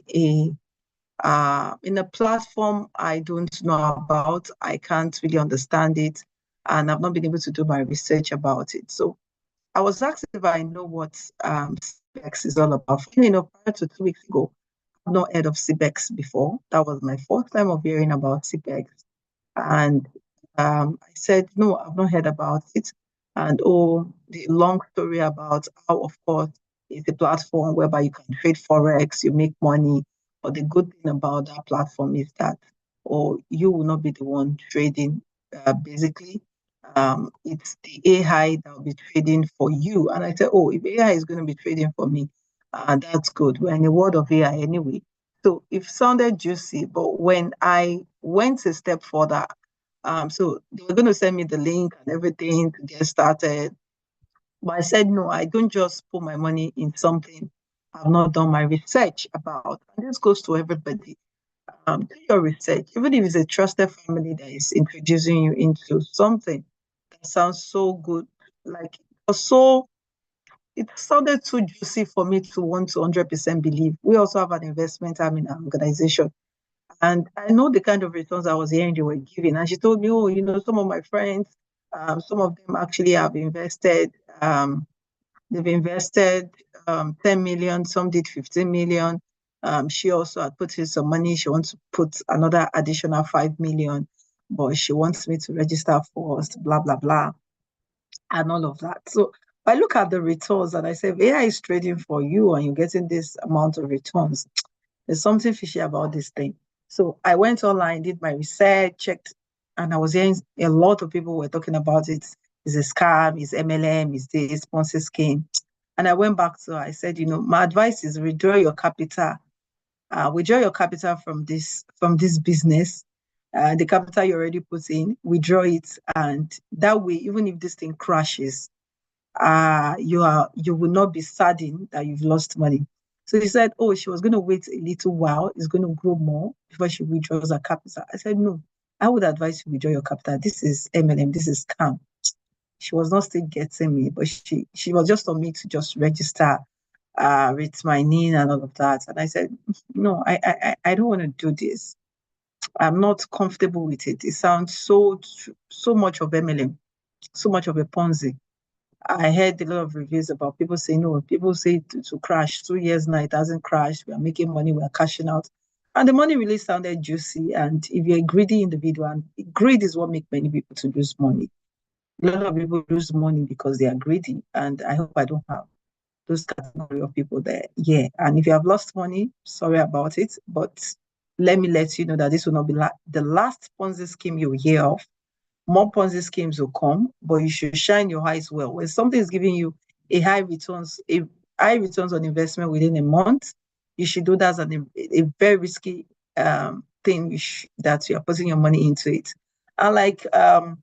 in a platform I don't know about. I can't really understand it, and I've not been able to do my research about it. So I was asked if I know what CBEX is all about. Prior to 2 weeks ago, I've not heard of CBEX before. That was my first time of hearing about CBEX. And I said, no, I've not heard about it. And the long story about how, of course, it's a platform whereby you can trade Forex, you make money. But the good thing about that platform is that, you will not be the one trading, basically. It's the AI that will be trading for you. And I said, oh, if AI is going to be trading for me, that's good. We're in the world of AI anyway. So it sounded juicy, but when I went a step further, so they were going to send me the link and everything to get started. But I said, no, I don't just put my money in something I've not done my research about. And this goes to everybody. Do your research, even if it's a trusted family that is introducing you into something that sounds so good. Like it sounded too juicy for me to want to 100% believe. We also have an investment arm in our organization. And I know the kind of returns I was hearing they were giving. And she told me, oh, some of my friends, some of them actually have invested, they've invested 10 million, some did 15 million. She also had put in some money. She wants to put another additional 5 million, but she wants me to register first, blah, blah, blah, and all of that. So I look at the returns and I say, if AI is trading for you and you're getting this amount of returns, there's something fishy about this thing. So I went online, did my research, checked, and I was hearing a lot of people were talking about it. It's a scam, it's MLM, it's the sponsor scheme. And I went back to her, I said, my advice is withdraw your capital. Withdraw your capital from this business. The capital you already put in, withdraw it. And that way, even if this thing crashes, you will not be saddened that you've lost money. So she said, oh, she was going to wait a little while. It's going to grow more before she withdraws her capital. I said, no, I would advise you withdraw your capital. This is MLM. This is scam. She was not still getting me, but she was just on me to just register with my name and all of that. And I said, no, I don't want to do this. I'm not comfortable with it. It sounds so much of MLM, so much of a Ponzi. I heard a lot of reviews about people saying, no, people say to crash 2 years now, it hasn't crashed. We are making money, we are cashing out. And the money really sounded juicy. And if you're a greedy individual, and greed is what makes many people to lose money. A lot of people lose money because they are greedy. And I hope I don't have those category of people there. Yeah. And if you have lost money, sorry about it. But let me let you know that this will not be the last Ponzi scheme you'll hear of. More Ponzi schemes will come, but you should shine your eyes well. When something is giving you a high returns on investment within a month, you should do that as a very risky thing that you are putting your money into it. And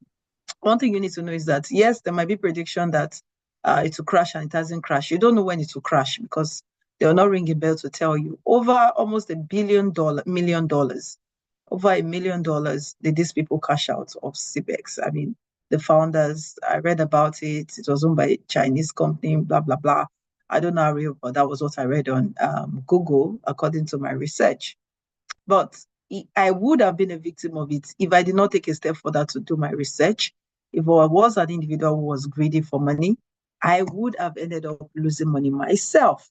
one thing you need to know is that, yes, there might be prediction that it will crash and it hasn't crashed. You don't know when it will crash because they will not ring a bell to tell you. Over almost $1 million, over $1 million did these people cash out of CBEX. I mean, the founders, I read about it. It was owned by a Chinese company, blah, blah, blah. I don't know how real, but that was what I read on Google, according to my research. But I would have been a victim of it if I did not take a step further to do my research. If I was an individual who was greedy for money, I would have ended up losing money myself.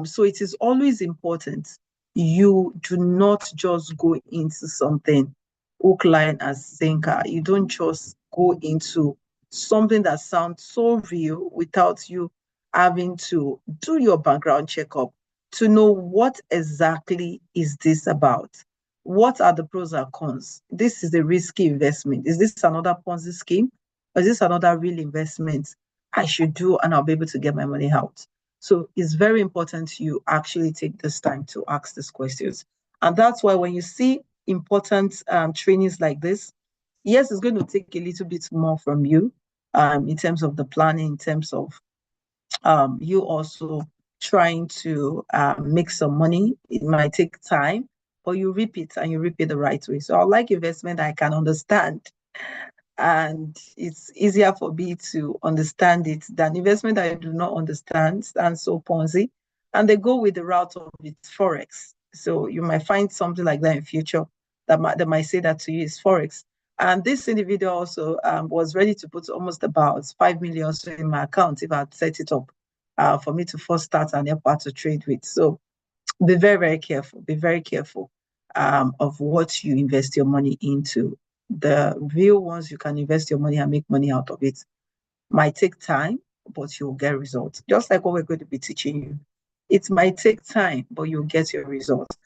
So it is always important you do not just go into something hook, line, and sinker. You don't just go into something that sounds so real without you having to do your background checkup to know what exactly is this about. What are the pros and cons? This is a risky investment. Is this another Ponzi scheme? Or is this another real investment I should do and I'll be able to get my money out? So it's very important you actually take this time to ask these questions. And that's why when you see important trainings like this, yes, it's going to take a little bit more from you in terms of the planning, in terms of you also trying to make some money. It might take time, but you reap it and you reap it the right way. So I like investment I can understand. And it's easier for me to understand it than investment I do not understand and so Ponzi. And they go with the route of its Forex. So you might find something like that in future that might say that to you is Forex. And this individual also was ready to put almost about 5 million in my account if I had set it up for me to first start and help her to trade with. So be very, very careful. Be very careful of what you invest your money into. The real ones you can invest your money and make money out of it might take time, but you'll get results. Just like what we're going to be teaching you. It might take time, but you'll get your results.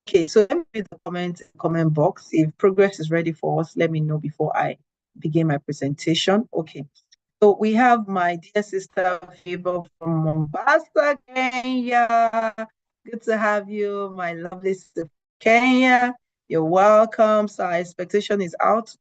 Okay, so let me read the comment box. If progress is ready for us, let me know before I begin my presentation. Okay. So we have my dear sister Favor from Mombasa, Kenya. Good to have you, my lovely sister Kenya. You're welcome. So our expectation is out.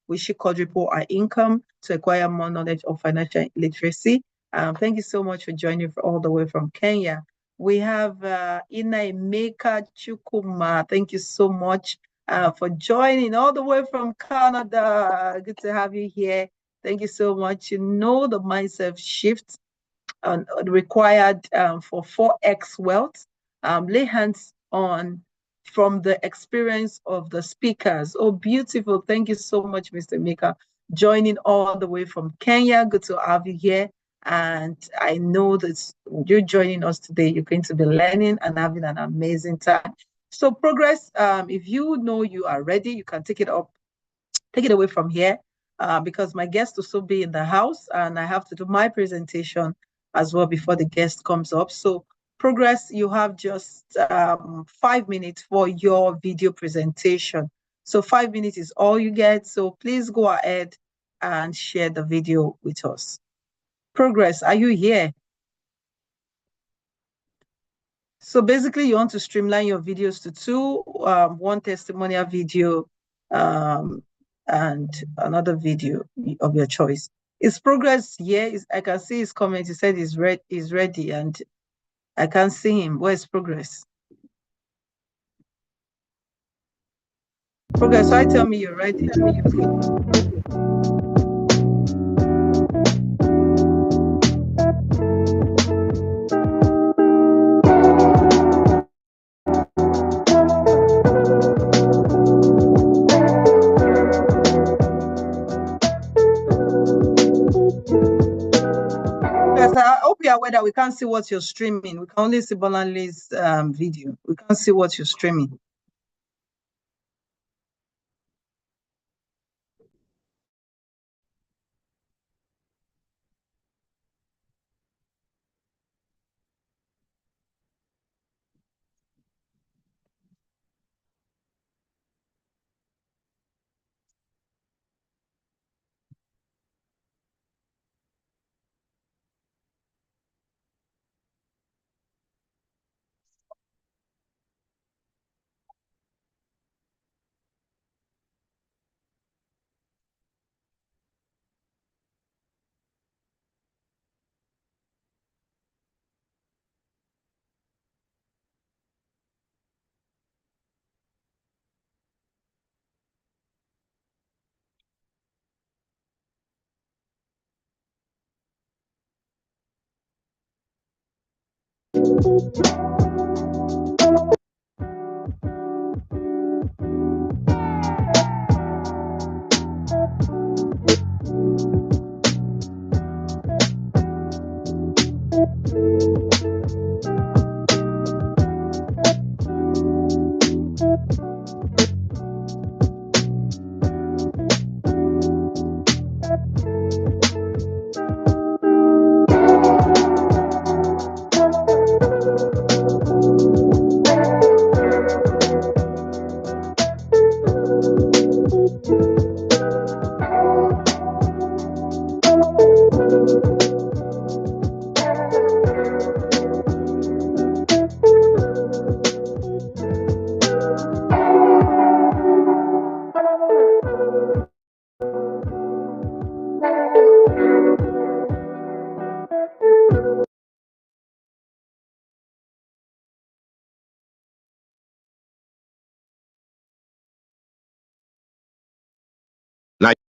We should quadruple our income to acquire more knowledge of financial literacy. Thank you so much for joining all the way from Kenya. We have Inaimeka Chukuma. Thank you so much for joining all the way from Canada. Good to have you here. Thank you so much. You know the mindset shift required for 4x wealth. Lay hands on from the experience of the speakers. Oh, beautiful. Thank you so much, Mr. Mika. Joining all the way from Kenya. Good to have you here. And I know that you're joining us today. You're going to be learning and having an amazing time. So progress, if you know you are ready, you can take it away from here because my guest will still be in the house and I have to do my presentation as well before the guest comes up. So progress, you have just 5 minutes for your video presentation. So 5 minutes is all you get. So please go ahead and share the video with us. Progress, are you here? So basically you want to streamline your videos to two, one testimonial video and another video of your choice. Is progress here? I can see his comment. He said he's ready and I can't see him. Where's progress? Progress, why tell me you're ready? I hope you're aware that we can't see what you're streaming. We can only see Bolanle's video. We can't see what you're streaming.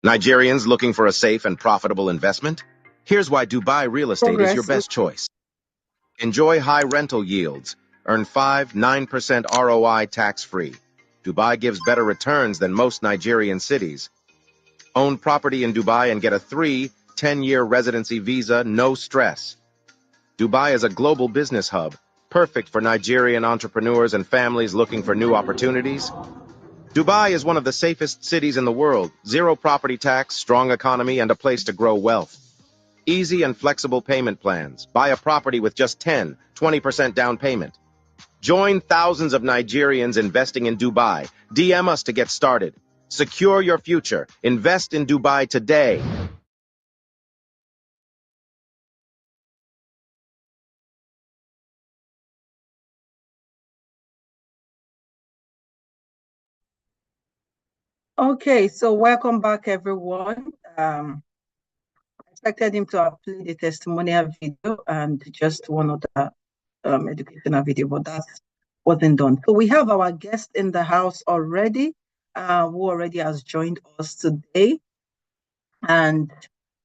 Nigerians looking for a safe and profitable investment? Here's why Dubai real estate is your best choice. Enjoy high rental yields, Earn 9% ROI tax-free. Dubai gives better returns than most Nigerian cities. Own property in Dubai and get a 10-year residency visa, no stress. Dubai is a global business hub, perfect for Nigerian entrepreneurs and families looking for new opportunities. Dubai is one of the safest cities in the world, zero property tax, strong economy, and a place to grow wealth. Easy and flexible payment plans. Buy a property with just 20% down payment. Join thousands of Nigerians investing in Dubai. DM us to get started. Secure your future. Invest in Dubai today. Okay, so welcome back, everyone. I expected him to have played a testimonial video and just one other educational video, but that wasn't done. So we have our guest in the house already, who already has joined us today. And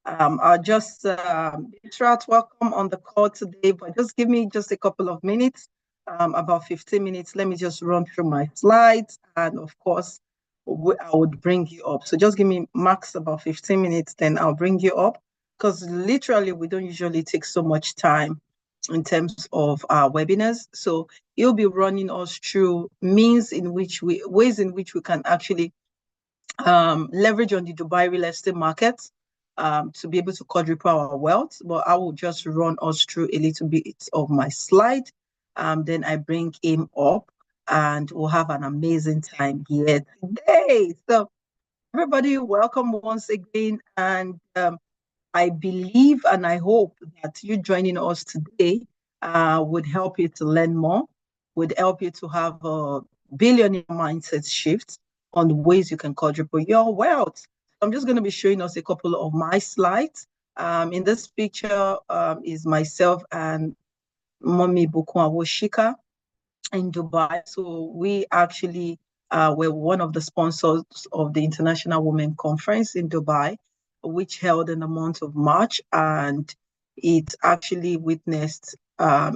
I'll just, Ishrat, welcome on the call today, but just give me just a couple of minutes, about 15 minutes. Let me just run through my slides. And of course, I would bring you up. So just give me max about 15 minutes, then I'll bring you up. Because literally, we don't usually take so much time in terms of our webinars. So he'll be running us through ways in which we can actually leverage on the Dubai real estate market to be able to quadruple our wealth. But I will just run us through a little bit of my slide. Then I bring him up and we'll have an amazing time here today. So everybody, welcome once again. And I believe and I hope that you joining us today would help you to learn more, would help you to have a billionaire mindset shift on ways you can quadruple your wealth. I'm just going to be showing us a couple of my slides. In this picture is myself and Mommy Bukwa Woshika in Dubai. So we actually were one of the sponsors of the International Women Conference in Dubai, which held in the month of March, and it actually witnessed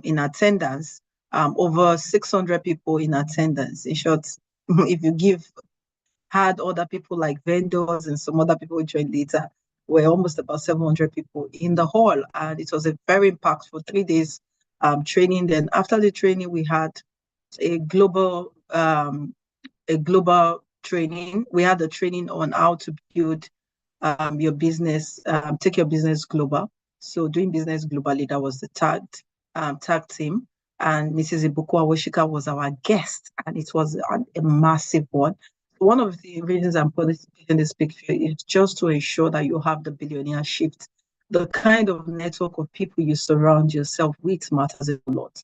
in attendance over 600 people in attendance. In short, if you had other people like vendors and some other people joined later, were almost about 700 people in the hall, and it was a very impactful 3 days training. Then after the training, we had a global training. We had a training on how to build your business, take your business global. So doing business globally, that was the tag team. And Mrs. Ibukwa Woshika was our guest, and it was a massive one. One of the reasons I'm putting in this picture is just to ensure that you have the billionaire shift. The kind of network of people you surround yourself with matters a lot.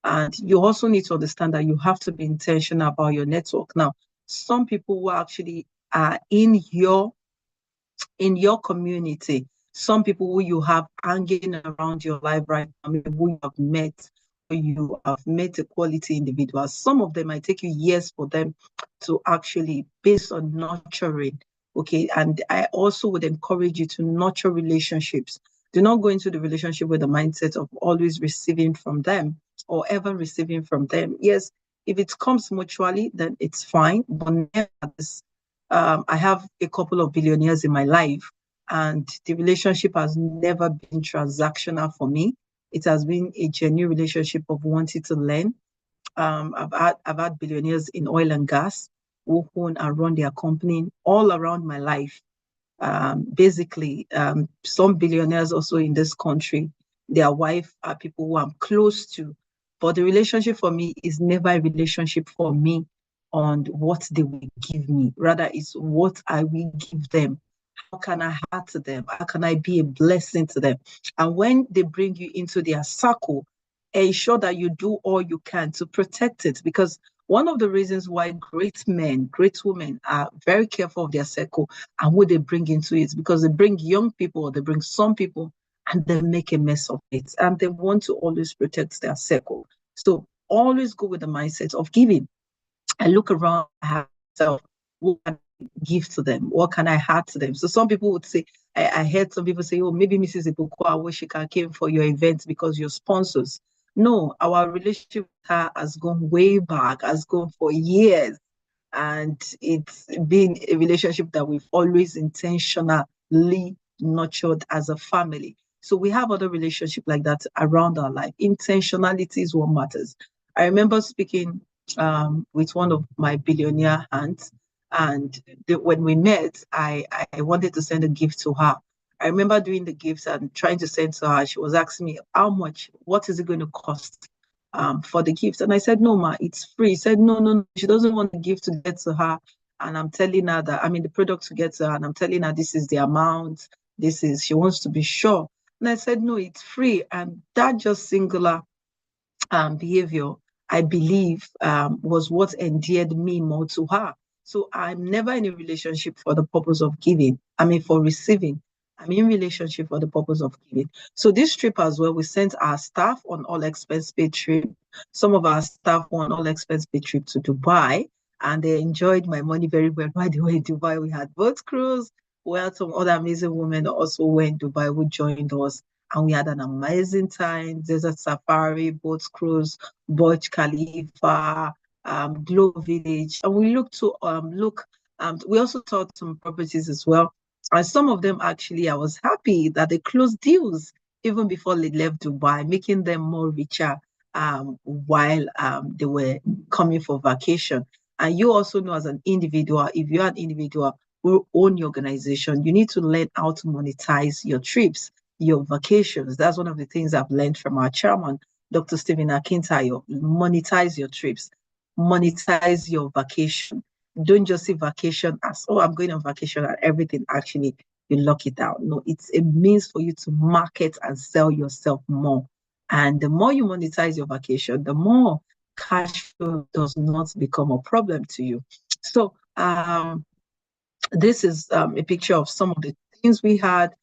And you also need to understand that you have to be intentional about your network. Now, some people who actually are in your community, some people who you have hanging around your life right now, who you have met, or you have met a quality individual. Some of them might take you years for them to actually, based on nurturing. Okay. And I also would encourage you to nurture relationships. Do not go into the relationship with the mindset of always receiving from them or ever receiving from them. Yes, if it comes mutually, then it's fine. But never this. I have a couple of billionaires in my life, and the relationship has never been transactional for me. It has been a genuine relationship of wanting to learn. I've had billionaires in oil and gas who own and run their company all around my life. Basically, some billionaires also in this country, their wife are people who I'm close to. But the relationship for me is never a relationship for me on what they will give me. Rather, it's what I will give them. How can I add to them? How can I be a blessing to them? And when they bring you into their circle, ensure that you do all you can to protect it. Because one of the reasons why great men, great women are very careful of their circle and what they bring into it, because they bring young people, or they bring some people, and they make a mess of it. And they want to always protect their circle. So always go with the mindset of giving. I look around myself, what can I give to them? What can I add to them? So some people would say, I heard some people say, oh, maybe Mrs. Ibukwa Woshika came for your event because you're sponsors. No, our relationship with her has gone way back, has gone for years. And it's been a relationship that we've always intentionally nurtured as a family. So we have other relationships like that around our life. Intentionality is what matters. I remember speaking with one of my billionaire aunts, and when we met, I wanted to send a gift to her. I remember doing the gifts and trying to send to her. She was asking me, how much, what is it going to cost for the gift? And I said, no, ma, it's free. She said, no, no, no, she doesn't want the gift to get to her. And I'm telling her that, I mean, the product to get to her, and I'm telling her this is the amount, she wants to be sure. And I said, no, it's free. And that just singular behavior, I believe, was what endeared me more to her. So I'm never in a relationship for the purpose of giving. I mean, for receiving. I'm in relationship for the purpose of giving. So this trip as well, we sent our staff on all expense paid trip. Some of our staff on all expense paid trip to Dubai, and they enjoyed my money very well. By the way, in Dubai, we had boat cruise. We had some other amazing women also went in Dubai who joined us, and we had an amazing time. Desert safari, boat cruise, Burj Khalifa, Glow Village, and we looked to look. We also saw some properties as well, and some of them actually, I was happy that they closed deals even before they left Dubai, making them more richer while they were coming for vacation. And you also know, as an individual, if you're an individual who own your organization, you need to learn how to monetize your trips, your vacations. That's one of the things I've learned from our chairman, Dr. Stephen Akintayo. Monetize your trips, monetize your vacation. Don't just see vacation as, oh, I'm going on vacation and everything. Actually, you lock it out. No, it's a means for you to market and sell yourself more. And the more you monetize your vacation, the more cash flow does not become a problem to you. So this is a picture of some of the things we had.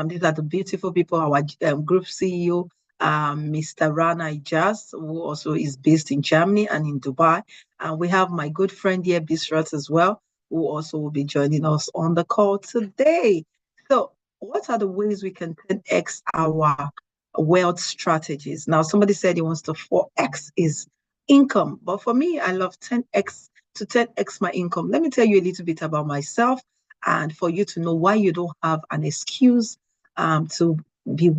These are the beautiful people, our group CEO, Mr. Rana Ijaz, who also is based in Germany and in Dubai. And we have my good friend here, Bisrat, as well, who also will be joining us on the call today. So what are the ways we can 10x our wealth strategies? Now, somebody said he wants to 4x his income, but for me, I love 10x to 10x my income. Let me tell you a little bit about myself, and for you to know why you don't have an excuse to be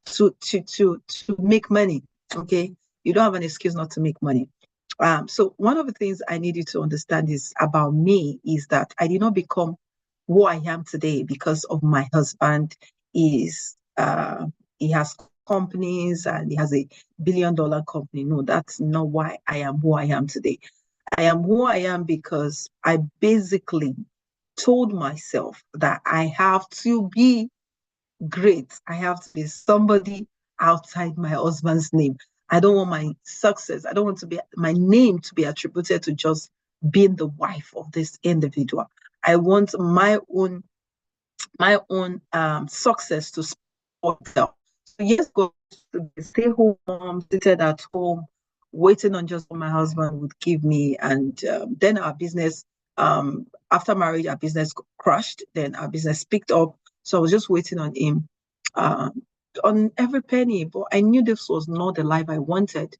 to make money. Okay, you don't have an excuse not to make money. So one of the things I need you to understand is about me is that I did not become who I am today because of my husband. Is he has companies and he has a $1 billion company. No, that's not why I am who I am today. I am who I am because I basically told myself that I have to be great. I have to be somebody outside my husband's name. I don't want my success, I don't want to be my name to be attributed to just being the wife of this individual. I want my own success to support them. So yes, go to stay home mom, seated at home, waiting on just what my husband would give me, and then our business. After marriage, our business crashed. Then our business picked up. So I was just waiting on him, on every penny. But I knew this was not the life I wanted,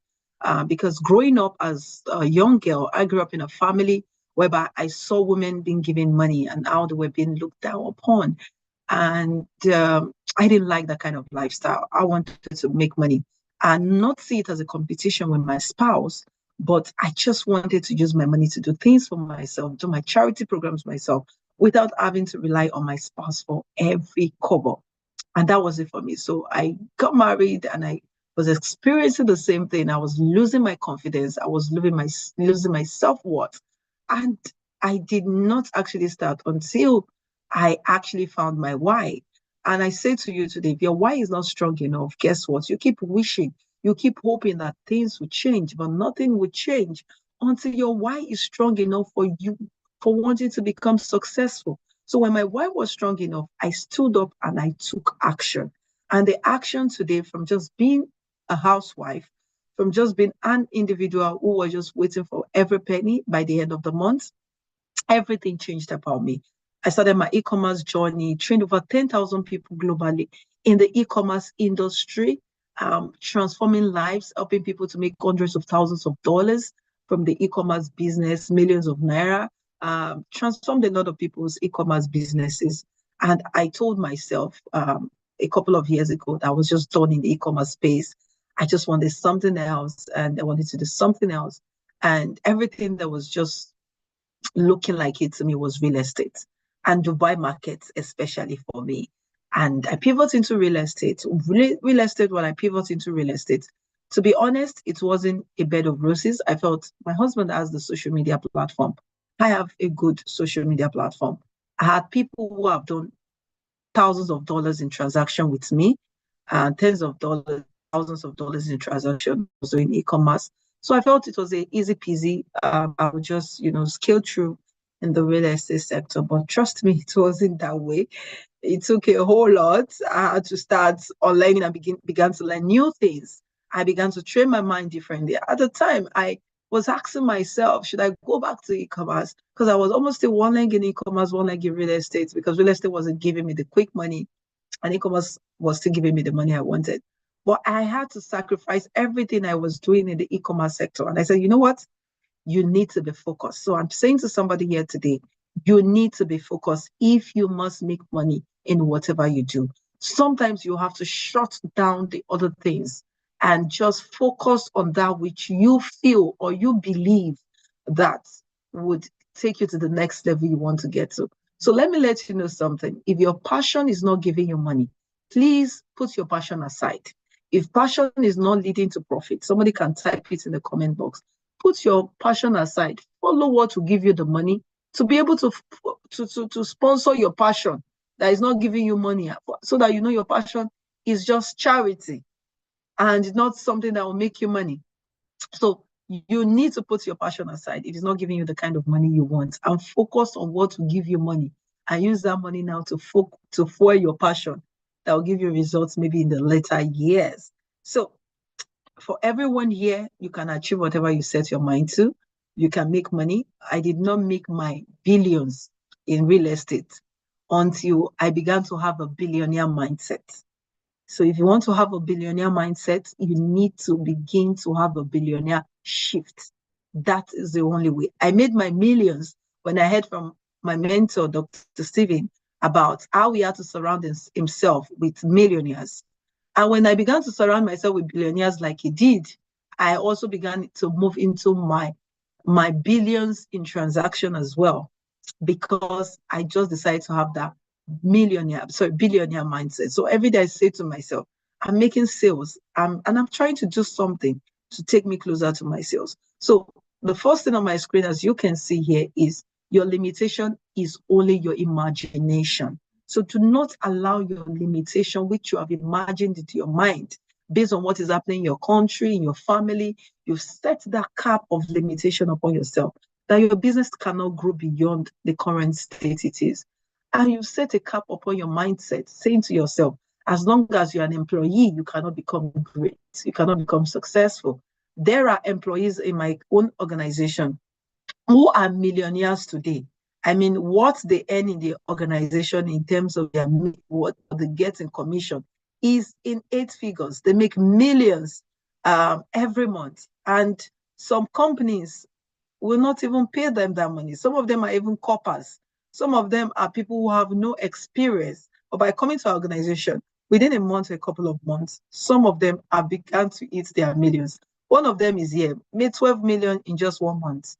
because growing up as a young girl, I grew up in a family whereby I saw women being given money and how they were being looked down upon. And I didn't like that kind of lifestyle. I wanted to make money and not see it as a competition with my spouse, but I just wanted to use my money to do things for myself, do my charity programs myself, without having to rely on my spouse for every cover. And that was it for me. So I got married and I was experiencing the same thing. I was losing my confidence. I was losing my self-worth. And I did not actually start until I actually found my why. And I say to you today, if your why is not strong enough, guess what? You keep wishing, you keep hoping that things will change, but nothing will change until your why is strong enough for you, for wanting to become successful. So when my why was strong enough, I stood up and I took action. And the action today, from just being a housewife, from just being an individual who was just waiting for every penny by the end of the month, everything changed about me. I started my e-commerce journey, trained over 10,000 people globally in the e-commerce industry. transforming lives, helping people to make hundreds of thousands of dollars from the e-commerce business, millions of naira, transformed a lot of people's e-commerce businesses. And I told myself a couple of years ago that I was just done in the e-commerce space. I just wanted something else, and I wanted to do something else. And everything that was just looking like it to me was real estate and Dubai markets, especially for me. And I pivot into real estate. Real estate, when I pivot into real estate, to be honest, it wasn't a bed of roses. I felt my husband has the social media platform. I have a good social media platform. I had people who have done thousands of dollars in transaction with me, and tens of dollars, thousands of dollars in transaction also in e-commerce. So I felt it was a easy peasy. I would just, scale through in the real estate sector. But trust me, it wasn't that way. It took a whole lot. I had to start online and began to learn new things. I began to train my mind differently. At the time, I was asking myself, should I go back to e-commerce? Because I was almost still one leg in e-commerce, one leg in real estate, because real estate wasn't giving me the quick money and e-commerce was still giving me the money I wanted. But I had to sacrifice everything I was doing in the e-commerce sector. And I said, you know what? You need to be focused. So I'm saying to somebody here today, you need to be focused if you must make money in whatever you do. Sometimes you have to shut down the other things and just focus on that which you feel or you believe that would take you to the next level you want to get to. So let me let you know something. If your passion is not giving you money, please put your passion aside. If passion is not leading to profit, somebody can type it in the comment box. Put your passion aside. Follow what will give you the money to be able to sponsor your passion that is not giving you money, so that you know your passion is just charity and not something that will make you money. So you need to put your passion aside. It is not giving you the kind of money you want, and focus on what will give you money and use that money now to fuel your passion that will give you results maybe in the later years. So for everyone here, you can achieve whatever you set your mind to. You can make money. I did not make my billions in real estate until I began to have a billionaire mindset. So if you want to have a billionaire mindset, you need to begin to have a billionaire shift. That is the only way. I made my millions when I heard from my mentor, Dr. Steven, about how he had to surround himself with millionaires. And when I began to surround myself with billionaires like he did, I also began to move into my billions in transaction as well, because I just decided to have that billionaire mindset. So every day I say to myself, I'm making sales, and I'm trying to do something to take me closer to my sales. So the first thing on my screen, as you can see here, is your limitation is only your imagination. So do not allow your limitation, which you have imagined into your mind, based on what is happening in your country, in your family. You've set that cap of limitation upon yourself, that your business cannot grow beyond the current state it is. And you set a cap upon your mindset, saying to yourself, as long as you're an employee, you cannot become great. You cannot become successful. There are employees in my own organization who are millionaires today. I mean, what they earn in the organization in terms of what they get in commission is in 8 figures. They make millions every month. And some companies will not even pay them that money. Some of them are even coppers. Some of them are people who have no experience. But by coming to our organization, within a month, a couple of months, some of them have begun to eat their millions. One of them is here, made 12 million in just 1 month.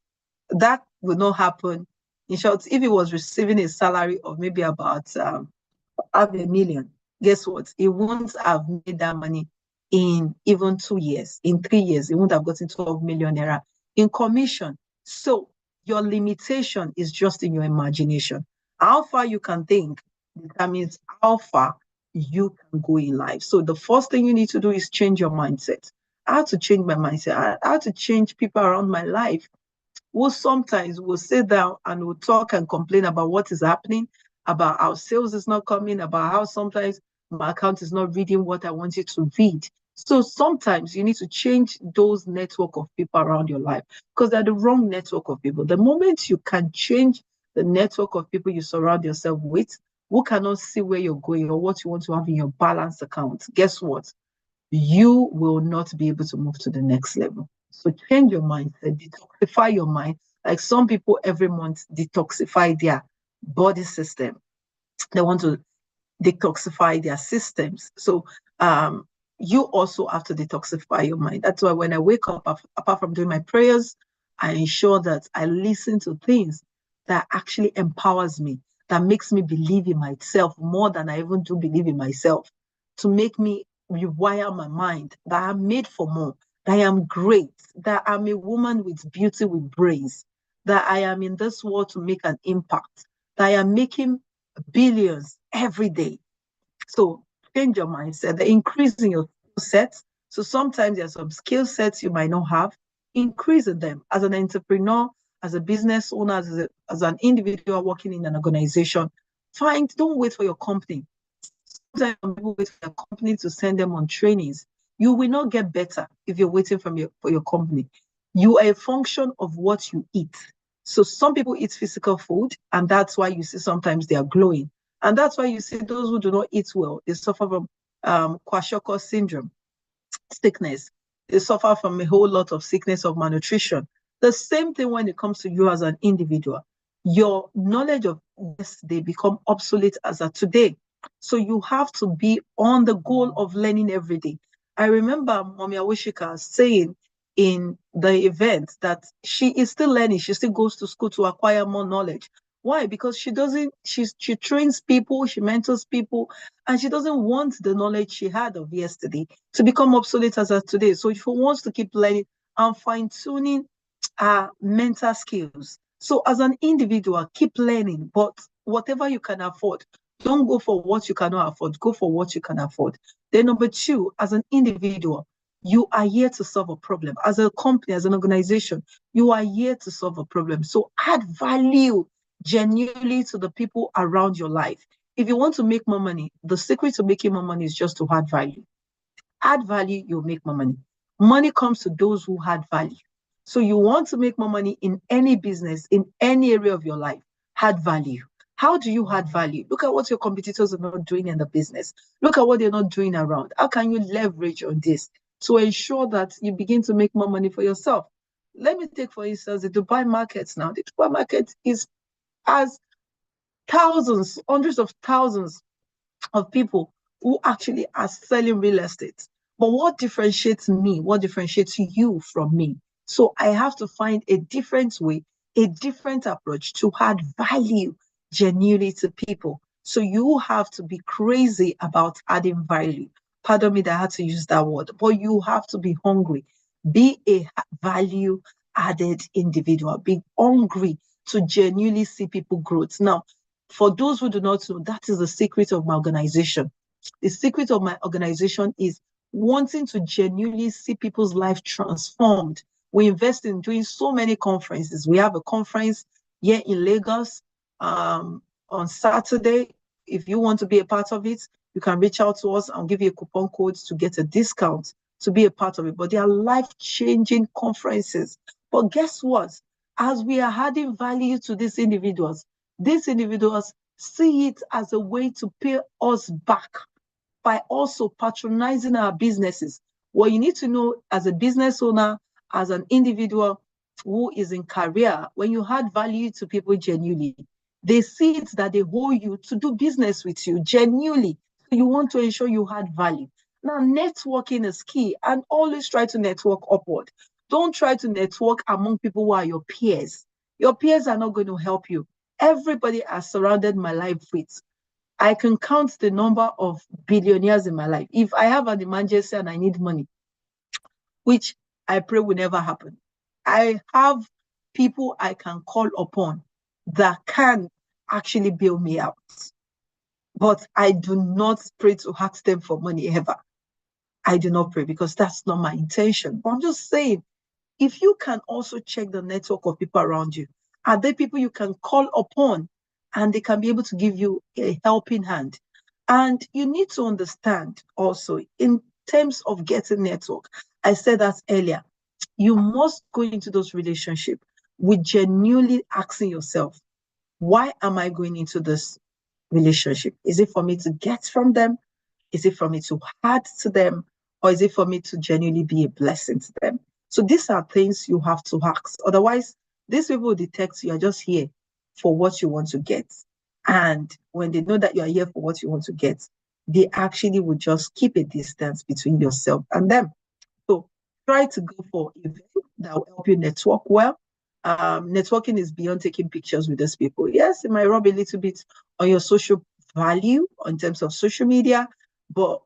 That will not happen. In short, if he was receiving a salary of maybe about half a million, guess what? He won't have made that money in even 2 years. In 3 years, he won't have gotten 12 million naira in commission. So your limitation is just in your imagination. How far you can think determines how far you can go in life. So the first thing you need to do is change your mindset. I had to change my mindset. I had to change people around my life who sometimes will sit down and will talk and complain about what is happening, about how sales is not coming, about how sometimes my account is not reading what I want it to read. So sometimes you need to change those network of people around your life, because they're the wrong network of people. The moment you can change the network of people you surround yourself with, who cannot see where you're going or what you want to have in your balance account, guess what? you will not be able to move to the next level. So change your mindset, detoxify your mind. Like some people every month detoxify their body system. They want to detoxify their systems. So you also have to detoxify your mind. That's why when I wake up, apart from doing my prayers, I ensure that I listen to things that actually empowers me, that makes me believe in myself more than I even do believe in myself, to make me rewire my mind that I'm made for more, that I am great, that I'm a woman with beauty, with brains, that I am in this world to make an impact, that I am making billions every day. So change your mindset, the increase in your skill sets. So sometimes there's some skill sets you might not have, increase in them as an entrepreneur, as a business owner, as an individual working in an organization. Don't wait for your company. Sometimes people wait for your company to send them on trainings. You will not get better if you're waiting for your company. You are a function of what you eat. So some people eat physical food, and that's why you see sometimes they are glowing. And that's why you see those who do not eat well, they suffer from kwashiorkor syndrome, sickness. They suffer from a whole lot of sickness of malnutrition. The same thing when it comes to you as an individual. Your knowledge of yesterday become obsolete as of today. So you have to be on the goal of learning every day. I remember Mommy Awishika saying in the event that she is still learning. She still goes to school to acquire more knowledge. Why? Because she trains people, she mentors people, and she doesn't want the knowledge she had of yesterday to become obsolete as of today. So she wants to keep learning and fine-tuning our mental skills. So as an individual, keep learning, but whatever you can afford, don't go for what you cannot afford. Go for what you can afford. Then number two, as an individual, you are here to solve a problem. As a company, as an organization, you are here to solve a problem. So add value genuinely to the people around your life. If you want to make more money, the secret to making more money is just to add value. Add value, you'll make more money. Money comes to those who add value. So you want to make more money in any business, in any area of your life, add value. How do you add value? Look at what your competitors are not doing in the business. Look at what they're not doing around. How can you leverage on this to ensure that you begin to make more money for yourself? Let me take, for instance, the Dubai markets now. The Dubai market has thousands, hundreds of thousands of people who actually are selling real estate. But what differentiates me? What differentiates you from me? So I have to find a different way, a different approach to add value genuinely to people. So you have to be crazy about adding value. Pardon me that I had to use that word, but you have to be hungry. Be a value added individual. Be hungry to genuinely see people growth. Now, for those who do not know, that is the secret of my organization. The secret of my organization is wanting to genuinely see people's life transformed. We invest in doing so many conferences. We have a conference here in Lagos on Saturday. If you want to be a part of it, you can reach out to us. I'll give you a coupon code to get a discount to be a part of it. But they are life-changing conferences. But guess what? As we are adding value to these individuals see it as a way to pay us back by also patronizing our businesses. What you need to know as a business owner, as an individual who is in career, when you add value to people genuinely, they see it that they owe you to do business with you genuinely. So you want to ensure you add value. Now, networking is key, and always try to network upward. Don't try to network among people who are your peers. Your peers are not going to help you. Everybody I surrounded my life with, I can count the number of billionaires in my life. If I have an emergency and I need money, which I pray will never happen, I have people I can call upon that can actually bail me out. But I do not pray to ask them for money ever. I do not pray because that's not my intention. But I'm just saying, if you can also check the network of people around you, are there people you can call upon and they can be able to give you a helping hand? And you need to understand also in terms of getting network, I said that earlier, you must go into those relationships with genuinely asking yourself, why am I going into this relationship? Is it for me to get from them? Is it for me to add to them? or is it for me to genuinely be a blessing to them? So these are things you have to ask. Otherwise, these people detect you are just here for what you want to get. And when they know that you are here for what you want to get, they actually will just keep a distance between yourself and them. So try to go for events that will help you network well. Networking is beyond taking pictures with those people. Yes, it might rub a little bit on your social value in terms of social media, but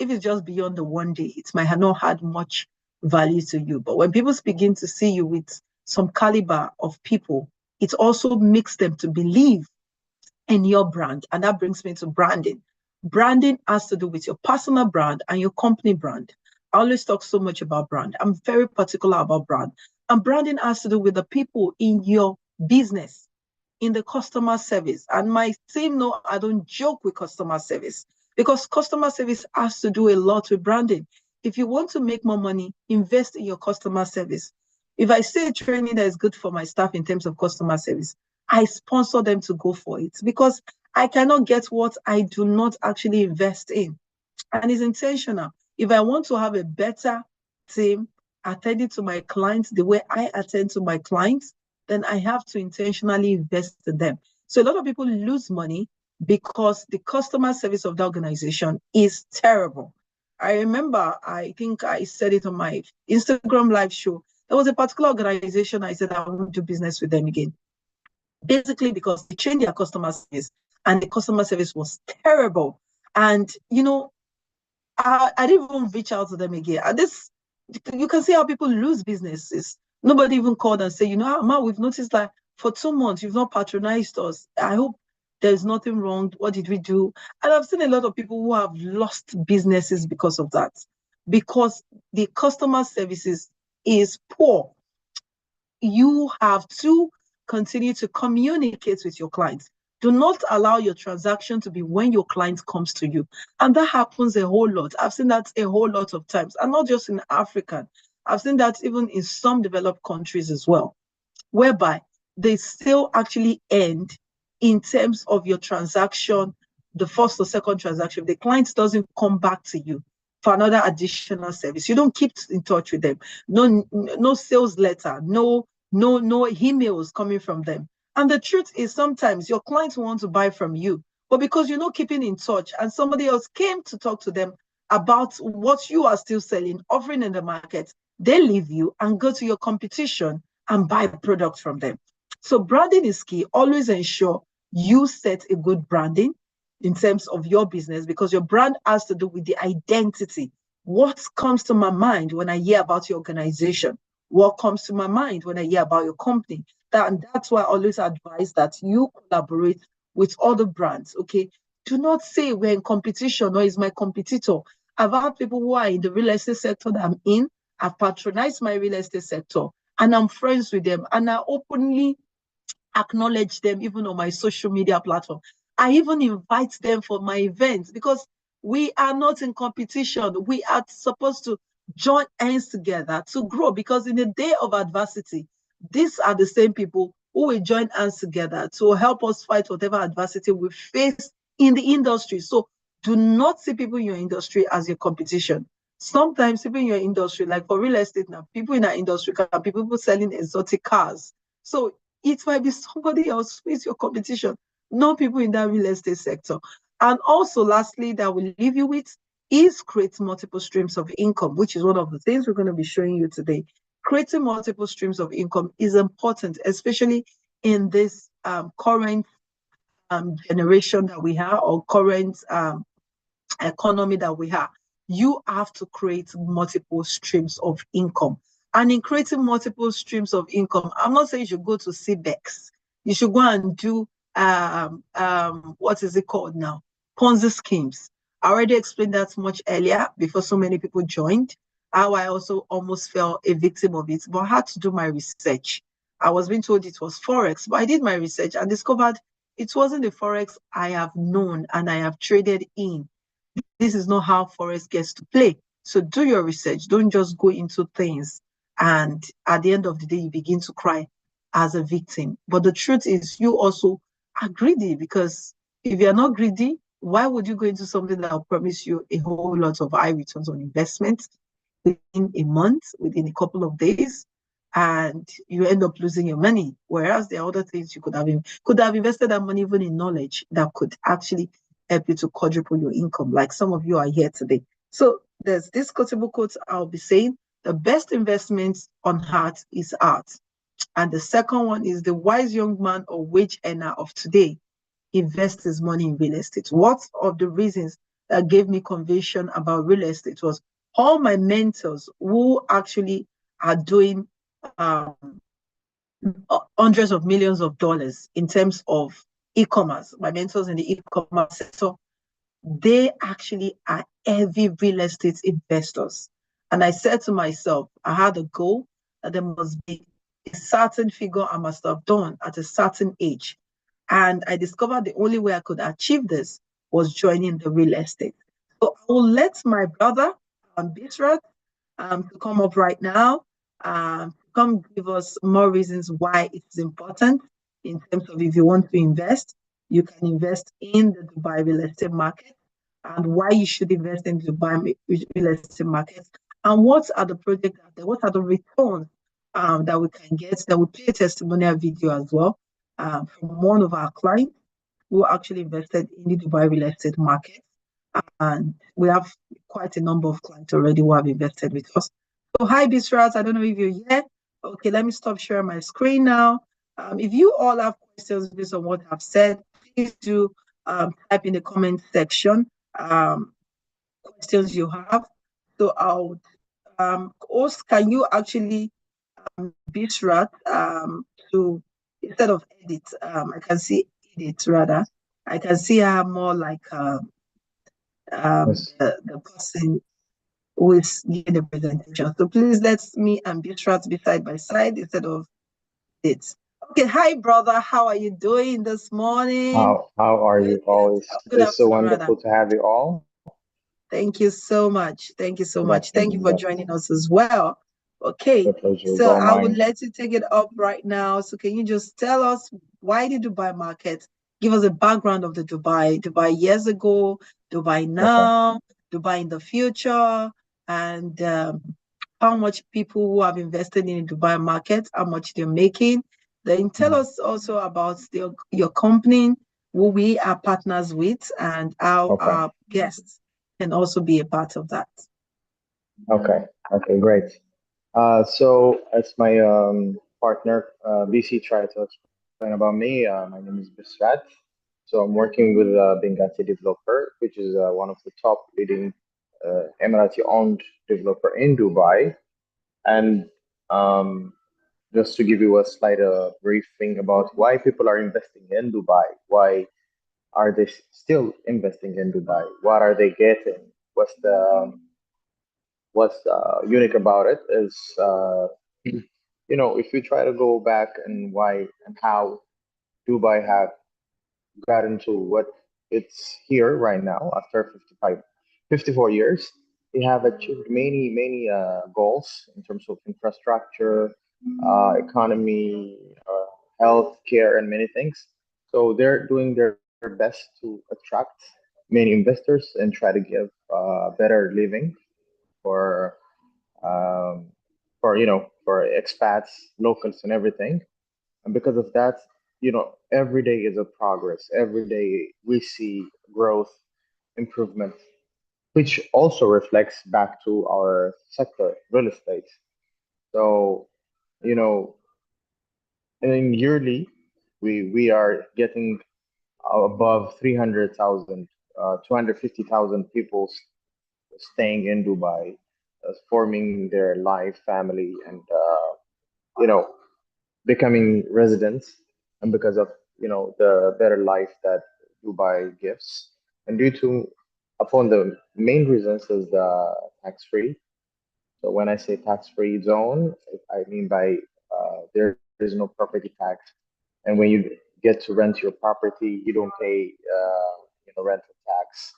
if it's just beyond the one day, it might have not had much value to you. But when people begin to see you with some caliber of people, it also makes them to believe in your brand. And that brings me to branding. Branding has to do with your personal brand and your company brand. I always talk so much about brand. I'm very particular about brand. And branding has to do with the people in your business, in the customer service. And my team know I don't joke with customer service because customer service has to do a lot with branding. If you want to make more money, invest in your customer service. If I say training that is good for my staff in terms of customer service, I sponsor them to go for it because I cannot get what I do not actually invest in. And it's intentional. If I want to have a better team attending to my clients the way I attend to my clients, then I have to intentionally invest in them. So a lot of people lose money because the customer service of the organization is terrible. I remember, I think I said it on my Instagram live show. There was a particular organization I said I won't do business with them again. Basically because they changed their customer service and the customer service was terrible. And, I didn't even reach out to them again. And this, you can see how people lose businesses. Nobody even called and said, Ma, we've noticed that for 2 months you've not patronized us. I hope there's nothing wrong. What did we do? And I've seen a lot of people who have lost businesses because of that, because the customer services is poor. You have to continue to communicate with your clients. Do not allow your transaction to be when your client comes to you. And that happens a whole lot. I've seen that a whole lot of times, and not just in Africa. I've seen that even in some developed countries as well, whereby they still actually end in terms of your transaction, the first or second transaction. If the client doesn't come back to you for another additional service, you don't keep in touch with them. No sales letter, no emails coming from them. And the truth is sometimes your clients want to buy from you, but because you're not keeping in touch and somebody else came to talk to them about what you are still selling, offering in the market, they leave you and go to your competition and buy products from them. So branding is key. Always ensure you set a good branding in terms of your business, because your brand has to do with the identity. What comes to my mind when I hear about your organization? What comes to my mind when I hear about your company? That's why I always advise that you collaborate with other brands, okay? Do not say we're in competition or is my competitor. I've had people who are in the real estate sector that I'm in, I've patronized my real estate sector, and I'm friends with them, and I openly acknowledge them even on my social media platform. I even invite them for my events because we are not in competition. We are supposed to join hands together to grow, because in the day of adversity, these are the same people who will join hands together to help us fight whatever adversity we face in the industry. So do not see people in your industry as your competition. Sometimes people in your industry, like for real estate now, people in our industry can be people selling exotic cars. So it might be somebody else who is your competition, not people in that real estate sector. And also, lastly, that we'll leave you with is create multiple streams of income, which is one of the things we're going to be showing you today. Creating multiple streams of income is important, especially in this current generation that we have, or current economy that we have. You have to create multiple streams of income. And in creating multiple streams of income, I'm not saying you should go to CBEX. You should go and do, what is it called now? Ponzi schemes. I already explained that much earlier before so many people joined, how I also almost fell a victim of it, but I had to do my research. I was being told it was Forex, but I did my research and discovered it wasn't the Forex I have known and I have traded in. This is not how Forex gets to play. So do your research. Don't just go into things and at the end of the day, you begin to cry as a victim. But the truth is you also are greedy, because if you're not greedy, why would you go into something that will promise you a whole lot of high returns on investment within a month, within a couple of days, and you end up losing your money? Whereas there are other things you could have invested that money even in knowledge that could actually help you to quadruple your income, like some of you are here today. So there's this quotable quote I'll be saying: the best investment on heart is art. And the second one is: the wise young man or wage earner of today invest his money in real estate. What of the reasons that gave me conviction about real estate was all my mentors who actually are doing um, hundreds of millions of dollars in terms of e-commerce. My mentors in the e-commerce sector, they actually are heavy real estate investors. And I said to myself, I had a goal that there must be a certain figure I must have done at a certain age. And I discovered the only way I could achieve this was joining the real estate. So I will let my brother, Bisrat, to come up right now, come give us more reasons why it's important in terms of if you want to invest, you can invest in the Dubai real estate market, and why you should invest in the Dubai real estate market, and what are the projects out there, what are the returns that we can get. That we play a testimonial video as well from one of our clients who actually invested in the Dubai real estate market. And we have quite a number of clients already who have invested with us. So hi, Bisrat. I don't know if you're here. Okay, let me stop sharing my screen now. If you all have questions based on what I've said, please do type in the comment section questions you have. So I'll host, can you actually Bisrat to, instead of edit, I can see edit rather. I can see her more like Yes. the person who is giving the presentation. So please let me and Bisrat be side by side instead of it. Okay, hi brother, how are you doing this morning? How are you always? Good It's so afternoon rather. wonderful to have you all. Thank you so much. Thank you so Good much. Thank you afternoon. for Good joining afternoon. us as well. Okay, The pleasure is so all I will mine. let you take it up right now. So can you just tell us why the Dubai market? Give us a background of the Dubai years ago, Dubai Okay. now, Dubai in the future, and how much people who have invested in the Dubai market, how much they're making. Then tell Mhm. us also about your company, who we are partners with, and how Okay. our guests can also be a part of that. Okay. Okay. Great. So as my partner BC tried to explain about me, my name is Bisrat. So I'm working with Benghazi developer, which is one of the top leading Emirati-owned developer in Dubai. And um, just to give you a slight briefing about why people are investing in Dubai, why are they still investing in Dubai? What are they getting? What's unique about it is, if you try to go back and why and how Dubai have gotten to what it's here right now after 54 years. They have achieved many goals in terms of infrastructure, economy, healthcare, and many things. So they're doing their best to attract many investors and try to give better living for um, for expats, locals, and everything. And because of that, every day is a progress. Every day we see growth, improvement, which also reflects back to our sector, real estate. So, you know, in yearly, we are getting above 300,000, 250,000 people staying in Dubai, forming their life, family, and you know, becoming residents, and because of the better life that Dubai gives, and due to upon the main reasons is the tax free. So when I say tax free zone, I mean by there is no property tax, and when you get to rent your property, you don't pay rental tax.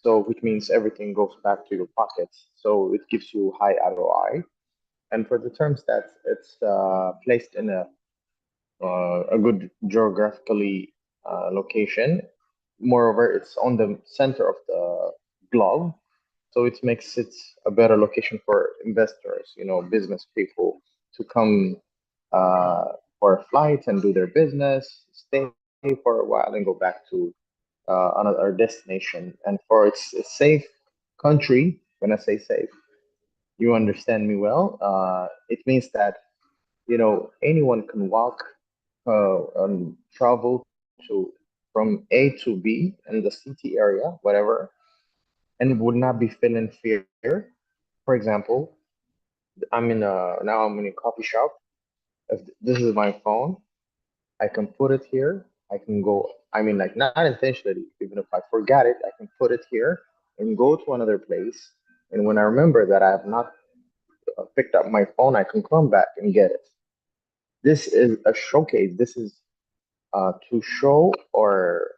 So which means everything goes back to your pockets. So it gives you high ROI. And for the terms that it's placed in a good geographically location, moreover, it's on the center of the globe, so it makes it a better location for investors, business people to come uh, for a flight and do their business, stay for a while, and go back to another destination. And for it's a safe country, when I say safe, you understand me well. It means that anyone can walk and travel to from A to B in the city area, whatever, and would not be feeling fear. For example, I'm in a coffee shop. If this is my phone, I can put it here. I can go. I mean, like not intentionally. Even if I forgot it, I can put it here and go to another place. And when I remember that I have not picked up my phone, I can come back and get it. This is a showcase. This is to show, or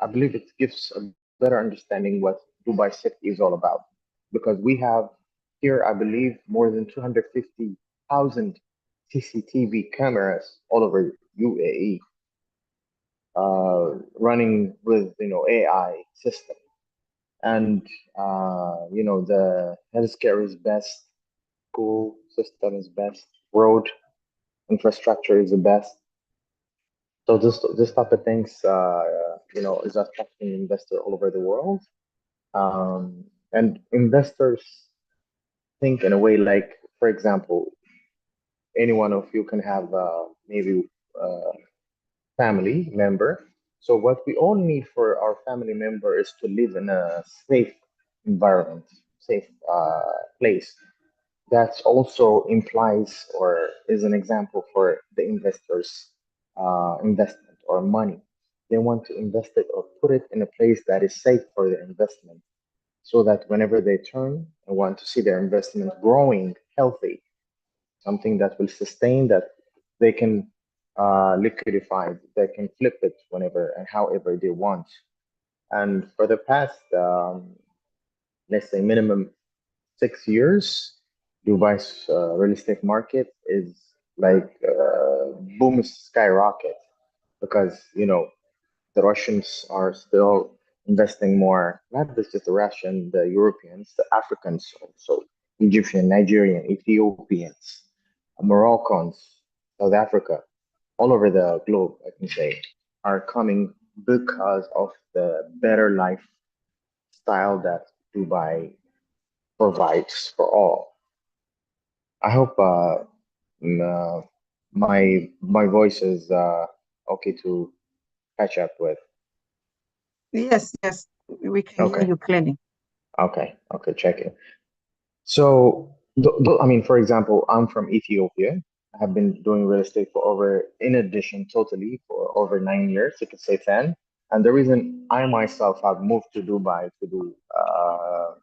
I believe it gives a better understanding what Dubai City is all about. Because we have here, I believe, more than 250,000 CCTV cameras all over UAE, running with AI system, and the healthcare is best, school system is best, road infrastructure is the best. So this type of things, is attracting investor all over the world. And investors think in a way like, for example, any one of you can have maybe a family member. So what we all need for our family member is to live in a safe environment, safe place. That also implies or is an example for the investors' investment or money. They want to invest it or put it in a place that is safe for their investment, so that whenever they turn and want to see their investment growing healthy, something that will sustain, that they can liquidify, they can flip it whenever and however they want. And for the past, let's say, minimum 6 years, Dubai's real estate market is like boom skyrocket, because the Russians are still investing more. Not just the Russian, the Europeans, the Africans also, Egyptian, Nigerian, Ethiopians, Moroccans, South Africa, all over the globe, I can say, are coming because of the better lifestyle that Dubai provides for all. I hope m- uh, my voice is okay to catch up with. Yes, yes, we can hear Okay, you clearly. okay, check it. So, I mean, for example, I'm from Ethiopia. I have been doing real estate for over, in addition, totally for over 9 years. You could say 10. And the reason I myself have moved to Dubai to do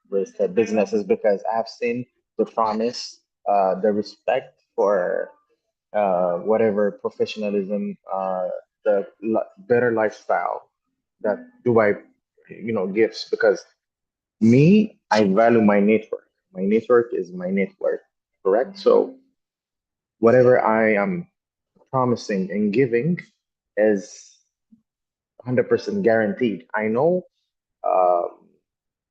real estate business is because I have seen the promise, the respect for whatever professionalism, the better lifestyle that Dubai, gives. Because me, I value my network. My network is my network, correct? So whatever I am promising and giving is 100% guaranteed. I know um,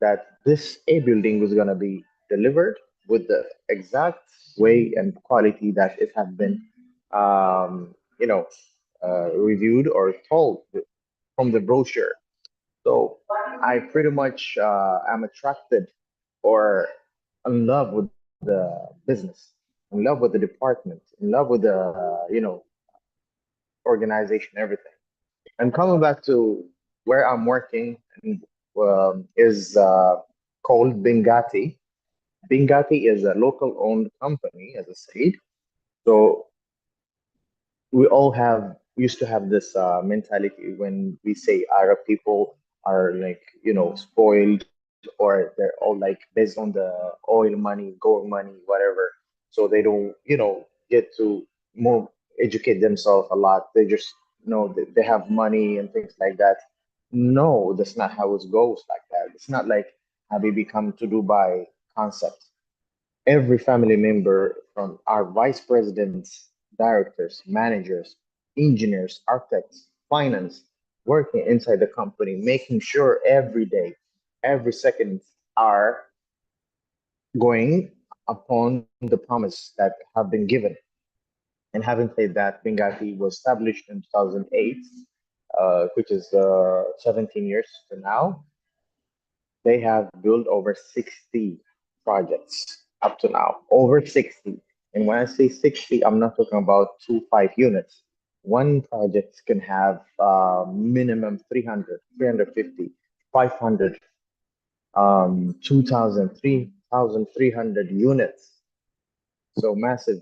that this A building was going to be delivered with the exact way and quality that it had been, reviewed or told from the brochure. So I pretty much am attracted or in love with the business, in love with the department, in love with the organization, everything. And coming back to where I'm working, is called Bengati. Bengati is a local owned company, as I said. So we all have used to have this mentality when we say Arab people are like spoiled, or they're all like based on the oil money, gold money, whatever. So they don't get to more educate themselves a lot. They just they have money and things like that. No, that's not how it goes like that. It's not like Habibi come to Dubai concept. Every family member, from our vice presidents, directors, managers, engineers, architects, finance. working inside the company, making sure every day, every second are going upon the promise that have been given. And having said that, Benghazi was established in 2008, which is 17 years to now. They have built over 60 projects up to now, over 60. And when I say 60, I'm not talking about 5 units. One project can have minimum 300, 350, 500, 2,000, 3,300 units. So massive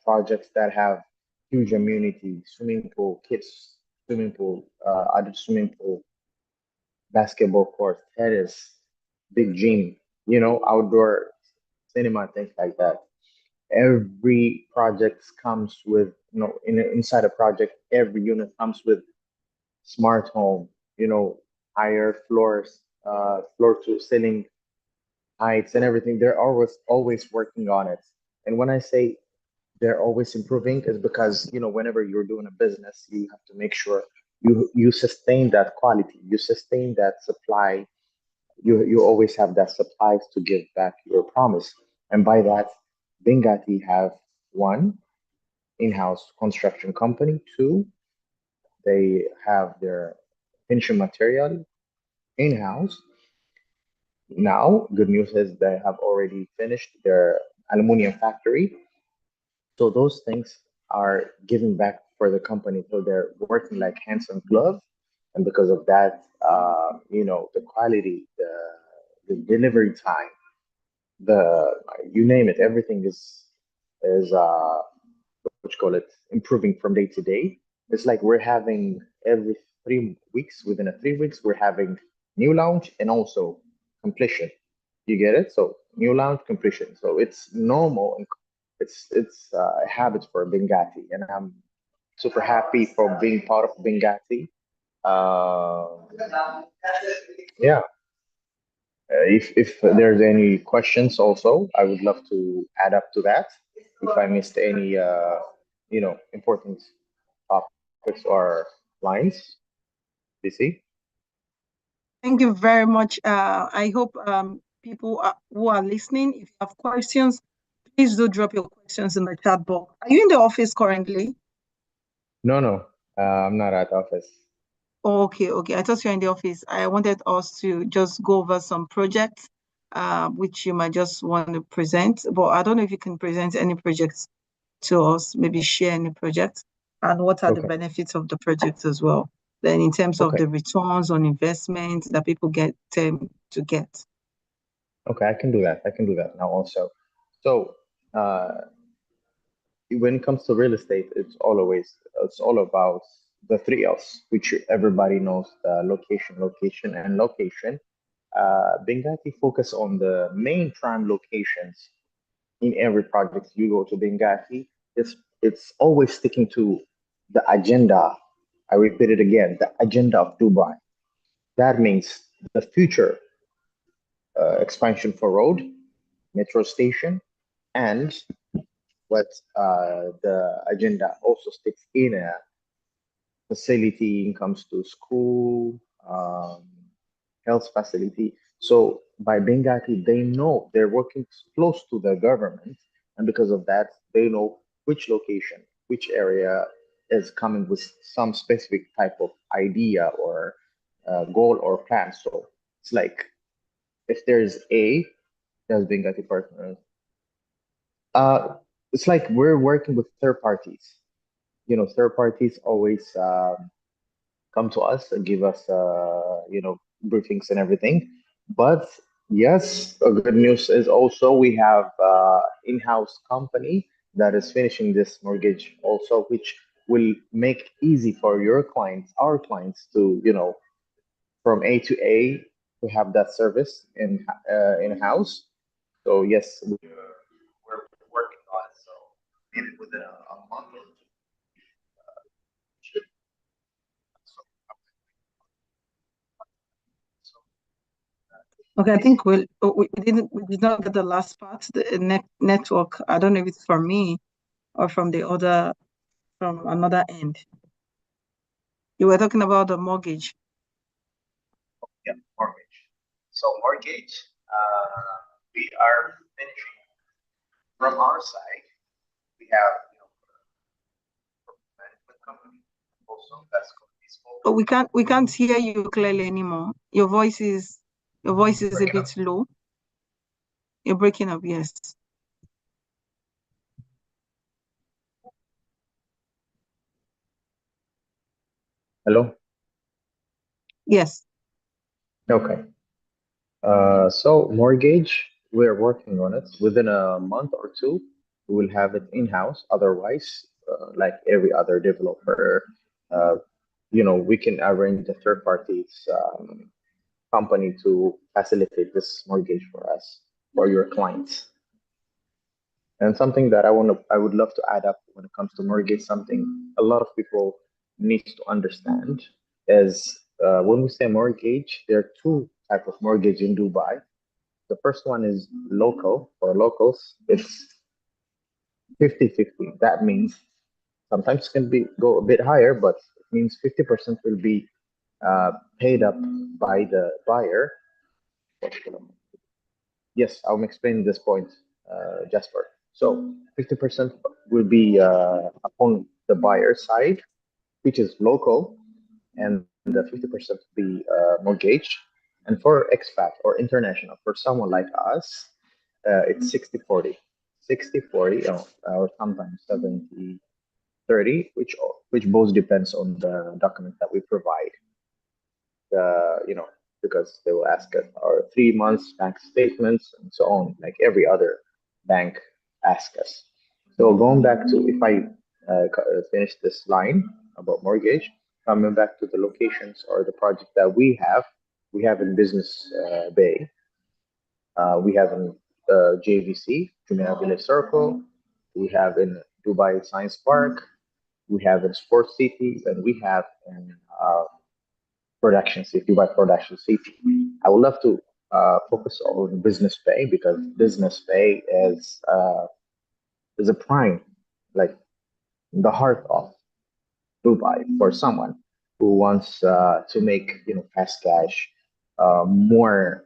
projects that have huge amenity, swimming pool, kids swimming pool, adult swimming pool, basketball court, tennis, big gym, outdoor cinema, things like that. Every project comes with, inside a project, every unit comes with smart home, higher floors, floor to ceiling heights and everything. They're always working on it. And when I say they're always improving, is because whenever you're doing a business, you have to make sure you sustain that quality, you sustain that supply. You always have that supplies to give back your promise. And by that, Bengati have one in-house construction company. Two, they have their finishing material in-house. Now, good news is they have already finished their aluminum factory. So those things are giving back for the company. So they're working like hands on glove. And because of that, the quality, the delivery time, the you name it, everything is what you call it, improving from day to day. It's like we're having every 3 weeks, within a 3 weeks, we're having new launch and also completion. You get it? So new launch, completion. So it's normal and it's a habit for Bengati, and I'm super happy for being part of Bengati. Uh, yeah. If there's any questions, also, I would love to add up to that. If I missed any, important topics or lines, DC. Thank you very much. I hope people who are listening, if you have questions, please do drop your questions in the chat box. Are you in the office currently? No, no, I'm not at office. Okay, okay. I thought you were in the office. I wanted us to just go over some projects, which you might just want to present, but I don't know if you can present any projects to us, maybe share any projects, and what are the Okay, benefits of the project as well. Then in terms of okay, the returns on investment that people get to get. okay. I can do that. I can do that now also. So, uh, when it comes to real estate, it's all about the three L's, which everybody knows: location, location, and location. Benghazi focus on the main prime locations in every project you go to Benghazi. It's always sticking to the agenda. I repeat it again: the agenda of Dubai. That means the future expansion for road, metro station, and what the agenda also sticks in a facility comes to school, health facility. So by Benghazi, they know they're working close to the government, and because of that, they know which location, which area is coming with some specific type of idea or goal or plan. So it's like if there's A, there's Benghazi partners. Uh, it's like we're working with third parties. Third parties always come to us and give us, briefings and everything. But yes, a good news is also we have in-house company that is finishing this mortgage also, which will make easy for your clients, our clients, to from A to A to have that service in house. So yes, we're working on it. So maybe within a month or two. Okay, I think we did not get the last part, the network. I don't know if it's from me or from the other from another end. You were talking about the mortgage. Yeah, mortgage. So mortgage, we are finishing from our side. We have, management company, also that's going to be spoken. But we can't hear you clearly anymore. Your voice is a bit low. You're breaking up, yes. Hello? Yes. Okay. So mortgage, we're working on it. Within a month or two, we will have it in-house. Otherwise, like every other developer, uh, we can arrange a third party's company to facilitate this mortgage for us, for your clients. And something that I would love to add up when it comes to mortgage, something a lot of people needs to understand is when we say mortgage, there are two type of mortgage in Dubai. The first one is local for locals. It's 50-50. That means sometimes it can be go a bit higher, but it means 50% will be paid up by the buyer. Yes, I'm explaining this point, Jasper. So 50% will be upon the buyer side, which is local, and the 50% will be mortgage. And for expat or international, for someone like us, it's 60-40. 60-40, or sometimes 70-30, which both depends on the document that we provide. Because they will ask us our 3 months bank statements and so on, like every other bank asks us. So going back to, if I finish this line about mortgage, coming back to the locations or the project that we have in Business Bay, we have in JVC, Jumeirah Village Circle, we have in Dubai Science Park, we have in Sports City, and we have in production safety by production safety. I would love to focus on business pay because business pay is a prime, like the heart of Dubai for someone who wants to make fast cash, more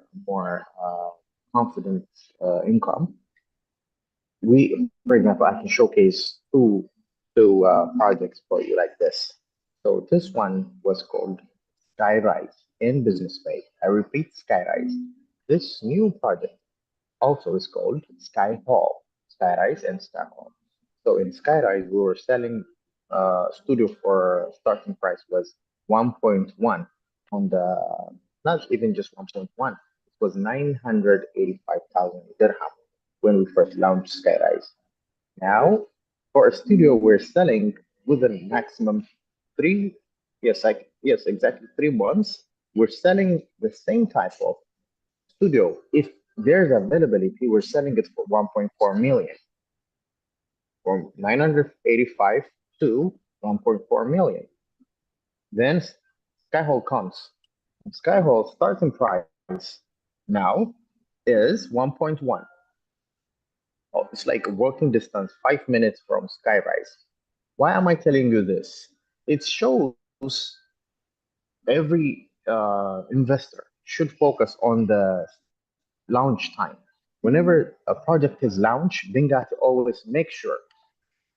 confident income. For example, I can showcase two projects for you like this. So this one was called Skyrise in Business Bay. I repeat, Skyrise. This new project also is called Sky Hall, Skyrise and Sky Hall. So in Skyrise, we were selling studio for starting price was 1.1 on the, not even just 1.1, it was 985,000 dirham when we first launched Skyrise. Now, for a studio, we're selling within maximum three, yes, exactly 3 months. We're selling the same type of studio. If there's availability, we're selling it for 1.4 million, from 985 to 1.4 million. Then Skyhall comes. Skyhall starting price now is 1.1. Oh, it's like walking distance, 5 minutes from Skyrise. Why am I telling you this? It shows every investor should focus on the launch time. Whenever a project is launched, then got to always make sure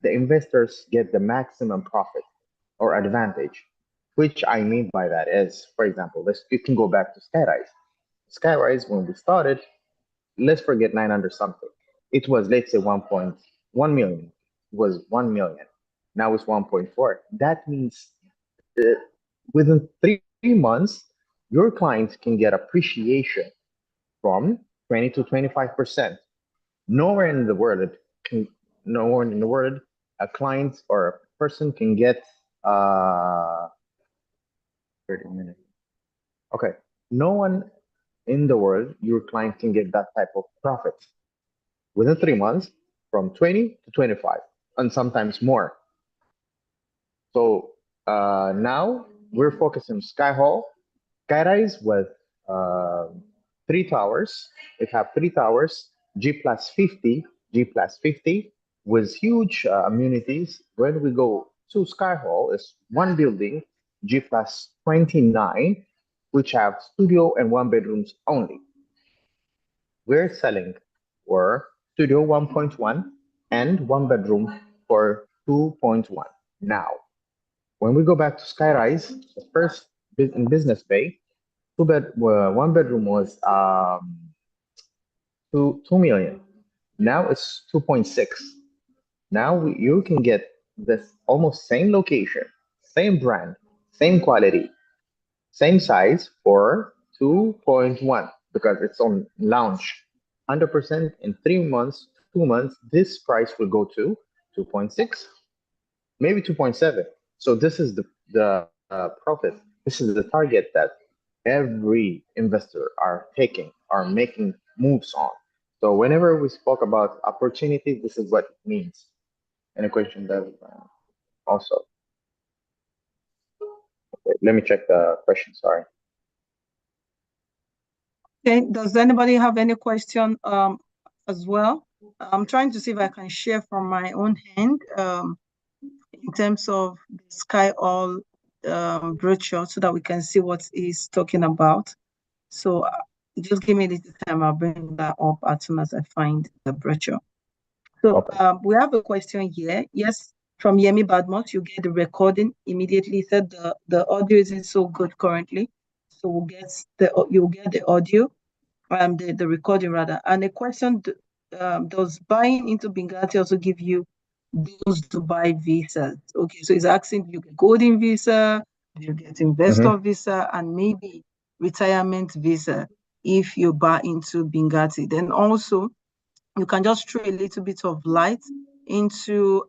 the investors get the maximum profit or advantage. Which I mean by that is, for example, you can go back to Skyrise. Skyrise, when we started, let's forget 900 something. It was, let's say, 1.1 million. It was 1 million. Now it's 1.4. That means within 3 months, your clients can get appreciation from 20 to 25%. Nowhere in the world, nowhere in the world, a client or a person can get 30 minutes. Okay, no one in the world, your client can get that type of profit within 3 months from 20 to 25 and sometimes more. So now we're focusing on Sky Hall, Skyrise with uh, 3 towers. It have 3 towers, G plus 50, G plus 50 with huge amenities. When we go to Sky Hall, it's one building G plus 29, which have studio and one bedrooms only. We're selling for studio 1.1 and one bedroom for 2.1. Now, when we go back to Skyrise, the first in Business Bay, one bedroom was 2 million. Now it's 2.6. Now you can get this almost same location, same brand, same quality, same size for 2.1 because it's on launch. 100% in 3 months, 2 months, this price will go to 2.6, maybe 2.7. So this is the profit. This is the target that every investor are taking, are making moves on. So whenever we spoke about opportunity, this is what it means. Any question that also? Okay, let me check the question. Sorry. Okay, does anybody have any question as well? I'm trying to see if I can share from my own hand in terms of the Sky All brochure so that we can see what he's talking about. So just give me a little time, I'll bring that up as soon as I find the brochure. So Okay. we have a question here. Yes, from Yemi Badmos, you get the recording immediately. He said the audio isn't so good currently. So you'll get the audio, the recording rather. And the question, does buying into Benghazi also give you those Dubai visas? Okay, so he's asking, do you get golden visa, do you get investor visa, and maybe retirement visa if you buy into Benghazi? Then also, you can just throw a little bit of light into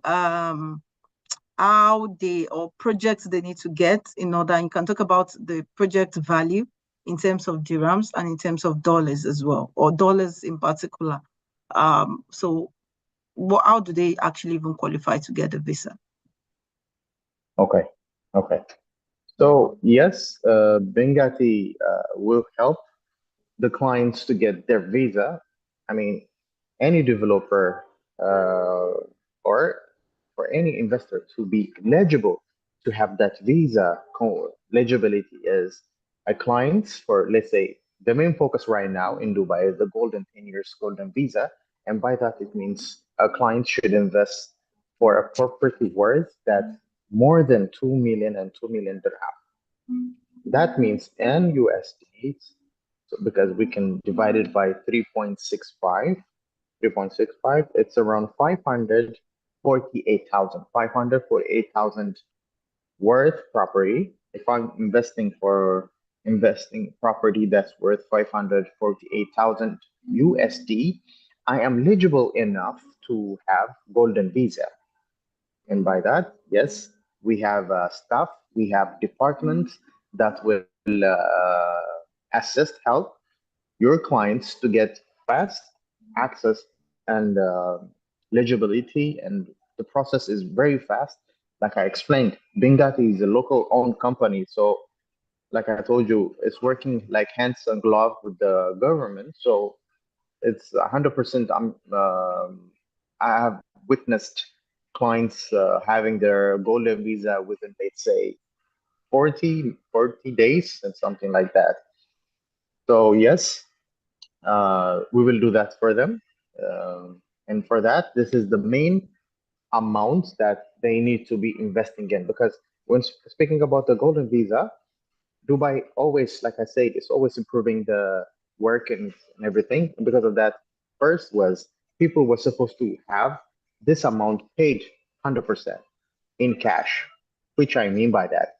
how they or projects they need to get in order. And you can talk about the project value in terms of dirhams and in terms of dollars as well, or dollars in particular. So how do they actually even qualify to get a visa? Okay. Okay. So yes, Benghazi will help the clients to get their visa. I mean, any developer or for any investor to be eligible to have that visa eligibility is a client for, let's say, the main focus right now in Dubai is the golden 10 years golden visa. And by that, it means a client should invest for a property worth that more than 2 million and 2 million dirham. That means in USD, so because we can divide it by 3.65, it's around 548,000 worth property. If I'm investing property that's worth 548,000 USD, I am eligible enough to have golden visa. And by that, yes, we have staff, we have departments that will assist, help your clients to get fast access and legibility. And the process is very fast. Like I explained, Bingati is a local owned company. So, like I told you, it's working like hands and glove with the government. So, it's 100%. I have witnessed clients having their golden visa within, let's say, 40 days and something like that. So yes, we will do that for them. And for that, this is the main amount that they need to be investing in. Because when speaking about the golden visa, Dubai always, like I said, is always improving the work and everything. And because of that, first was people were supposed to have this amount paid 100% in cash, which I mean by that,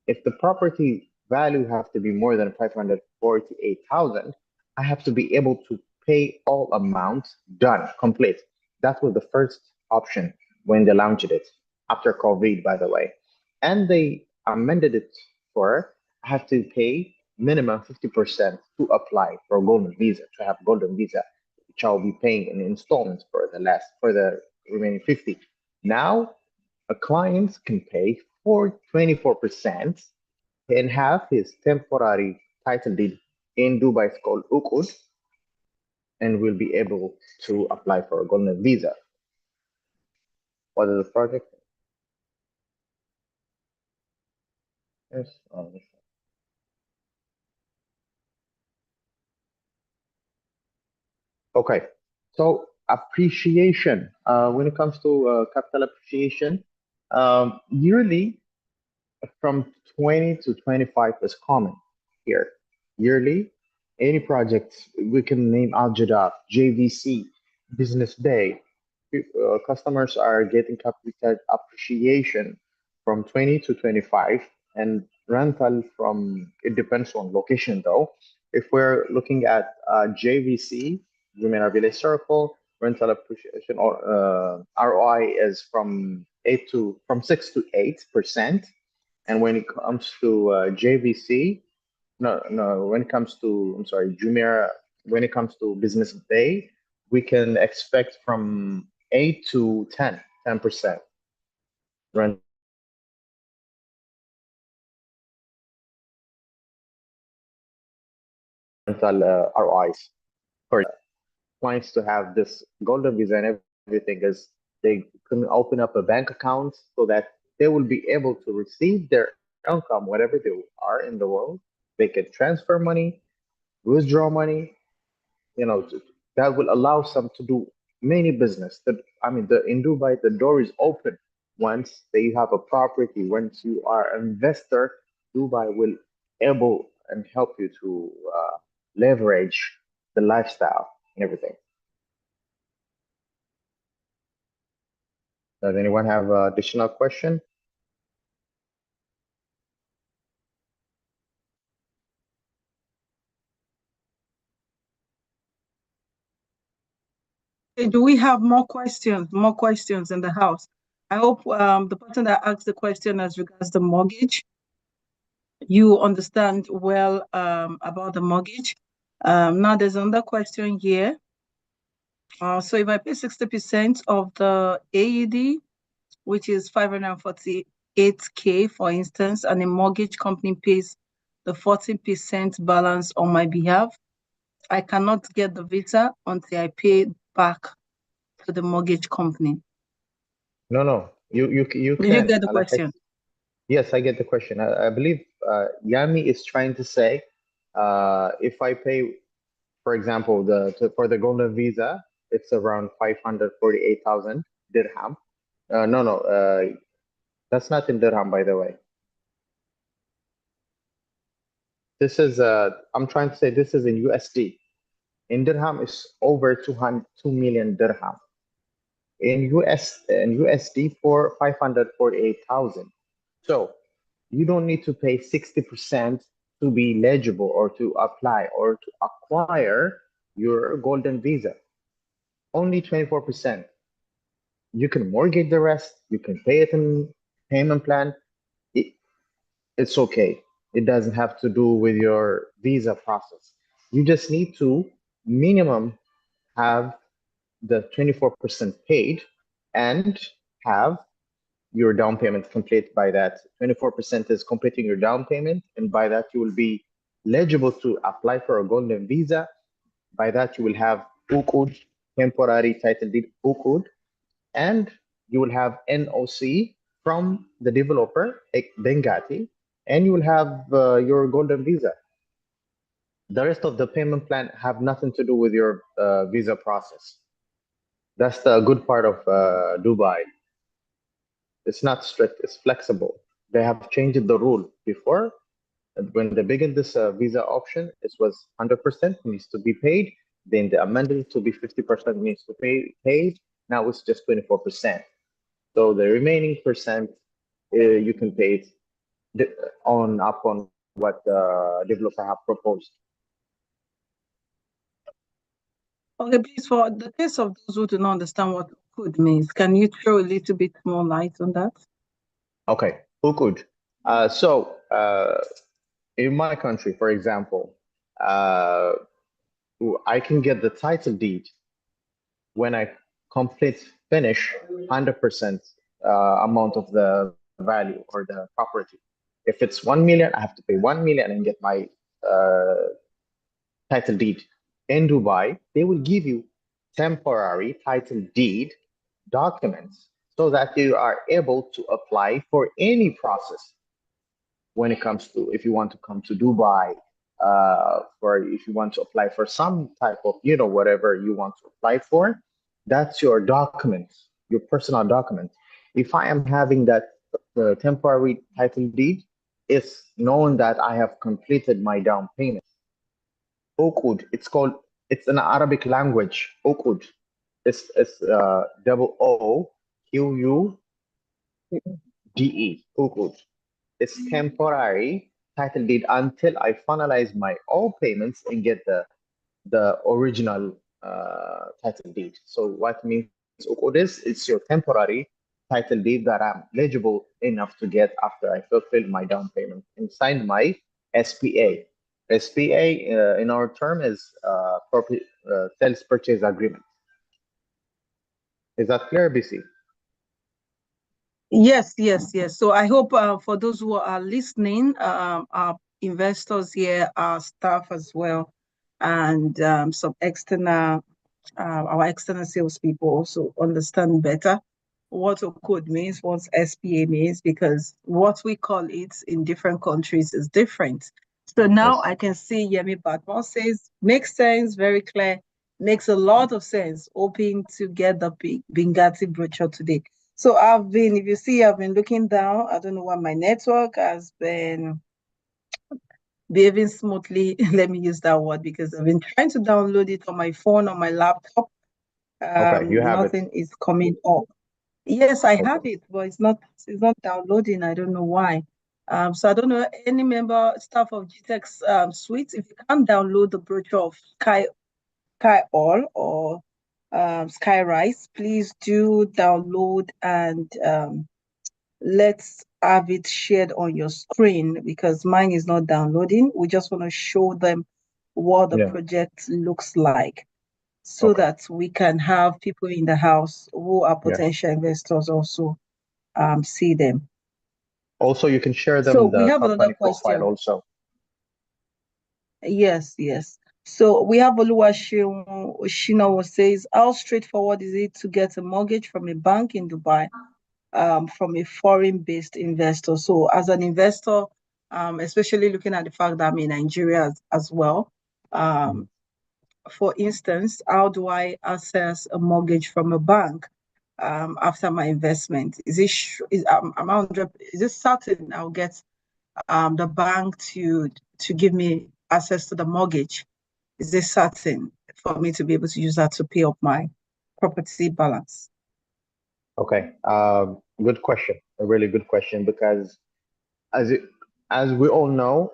if the property value have to be more than 548,000, I have to be able to pay all amounts done, complete. That was the first option when they launched it after COVID, by the way. And they amended it for I have to pay minimum 50% to apply for a golden visa, to have golden visa, which I'll be paying in installments for the remaining 50. Now a client can pay for 24% and have his temporary title deed in Dubai is called Uqud and will be able to apply for a golden visa. What is the project? Yes. Okay. So appreciation. When it comes to capital appreciation, yearly from 20 to 25 is common here. Yearly, any project we can name Algeda, JVC, Business Day. Customers are getting capital appreciation from 20 to 25 and rental from, it depends on location though. If we're looking at JVC, Jumeirah Village Circle, rental appreciation or ROI is from 6 to 8%. And when it comes to JVC, no, when it comes to, I'm sorry, Jumeirah, when it comes to Business Day, we can expect from 8 to 10% rental ROIs for clients to have this golden visa and everything is they can open up a bank account so that they will be able to receive their income whatever they are in the world. They can transfer money, withdraw money, that will allow some to do many business. In Dubai, the door is open. Once they have a property, once you are an investor, Dubai will able and help you to leverage the lifestyle and everything. Does anyone have additional question? Do we have more questions? More questions in the house? I hope the person that asked the question as regards the mortgage, you understand well about the mortgage. Now there's another question here. So if I pay 60% of the AED, which is 548K, for instance, and a mortgage company pays the 14% balance on my behalf, I cannot get the visa until I pay back to the mortgage company. No. You Did you can. get the question? Yes, I get the question. I believe Yami is trying to say if I pay, for example, for the golden visa, it's around 548,000 dirham. No, that's not in dirham, by the way. This is I'm trying to say this is in USD. In dirham, is over 2 million dirham. In USD for 548,000. So you don't need to pay 60% to be eligible or to apply or to acquire your golden visa. Only 24%. You can mortgage the rest, you can pay it in payment plan. It's okay. It doesn't have to do with your visa process. You just need to minimum have the 24% paid and have your down payment complete by that. 24% is completing your down payment, and by that you will be eligible to apply for a golden visa. By that you will have ukud, temporary title deed ukud, and you will have NOC from the developer, Bengati, and you will have your golden visa. The rest of the payment plan have nothing to do with your visa process. That's the good part of Dubai. It's not strict, it's flexible. They have changed the rule before. When they began this visa option, it was 100% needs to be paid. Then they amended it to be 50% needs to be paid. Now it's just 24%. So the remaining percent, you can pay it upon what the developer have proposed. Okay, please, for the case of those who do not understand what ukud means, can you throw a little bit more light on that? Okay, who could? In my country, for example, I can get the title deed when I finish 100% amount of the value or the property. If it's 1 million, I have to pay 1 million and get my title deed. In Dubai, they will give you temporary title deed documents so that you are able to apply for any process. when it comes to if you want to come to Dubai, for if you want to apply for some type of, whatever you want to apply for, that's your document, your personal document. If I am having that the temporary title deed, it's known that I have completed my down payment. Uqud, it's an Arabic language. Uqud, it's double O Q U D E. Uqud. It's temporary title deed until I finalize my all payments and get the original title deed. So what means uqud is, it's your temporary title deed that I'm eligible enough to get after I fulfill my down payment and sign my SPA. SPA in our term is sales purchase agreement. Is that clear, BC? Yes, yes, yes. So I hope for those who are listening, our investors here, our staff as well, and some external, our external salespeople also understand better what a code means, what SPA means, because what we call it in different countries is different. So now Yes. I can see Yemi Batman says, makes sense, very clear, makes a lot of sense, hoping to get the Bingati brochure today. So if you see, I've been looking down. I don't know why my network has been behaving smoothly. Let me use that word because I've been trying to download it on my phone, on my laptop. Okay, you have it. Nothing is coming up. Yes, I have Okay. it, but it's not downloading. I don't know why. So I don't know any member staff of GTEx suite. If you can't download the brochure of Sky All or Sky Rise, please do download and let's have it shared on your screen because mine is not downloading. We just want to show them what the Yeah. project looks like so Okay. that we can have people in the house who are Yeah. potential investors also see them. Also, you can share So them we the have another company profile question. also. Yes, yes. So we have Oluwaseun Oshinawo says, how straightforward is it to get a mortgage from a bank in Dubai from a foreign-based investor? So as an investor, especially looking at the fact that I'm in Nigeria as well, Mhm. for instance, how do I access a mortgage from a bank after my investment? Is it is it certain I'll get the bank to give me access to the mortgage? Is it certain for me to be able to use that to pay up my property balance? Okay. Good question. A really good question because as it, as we all know,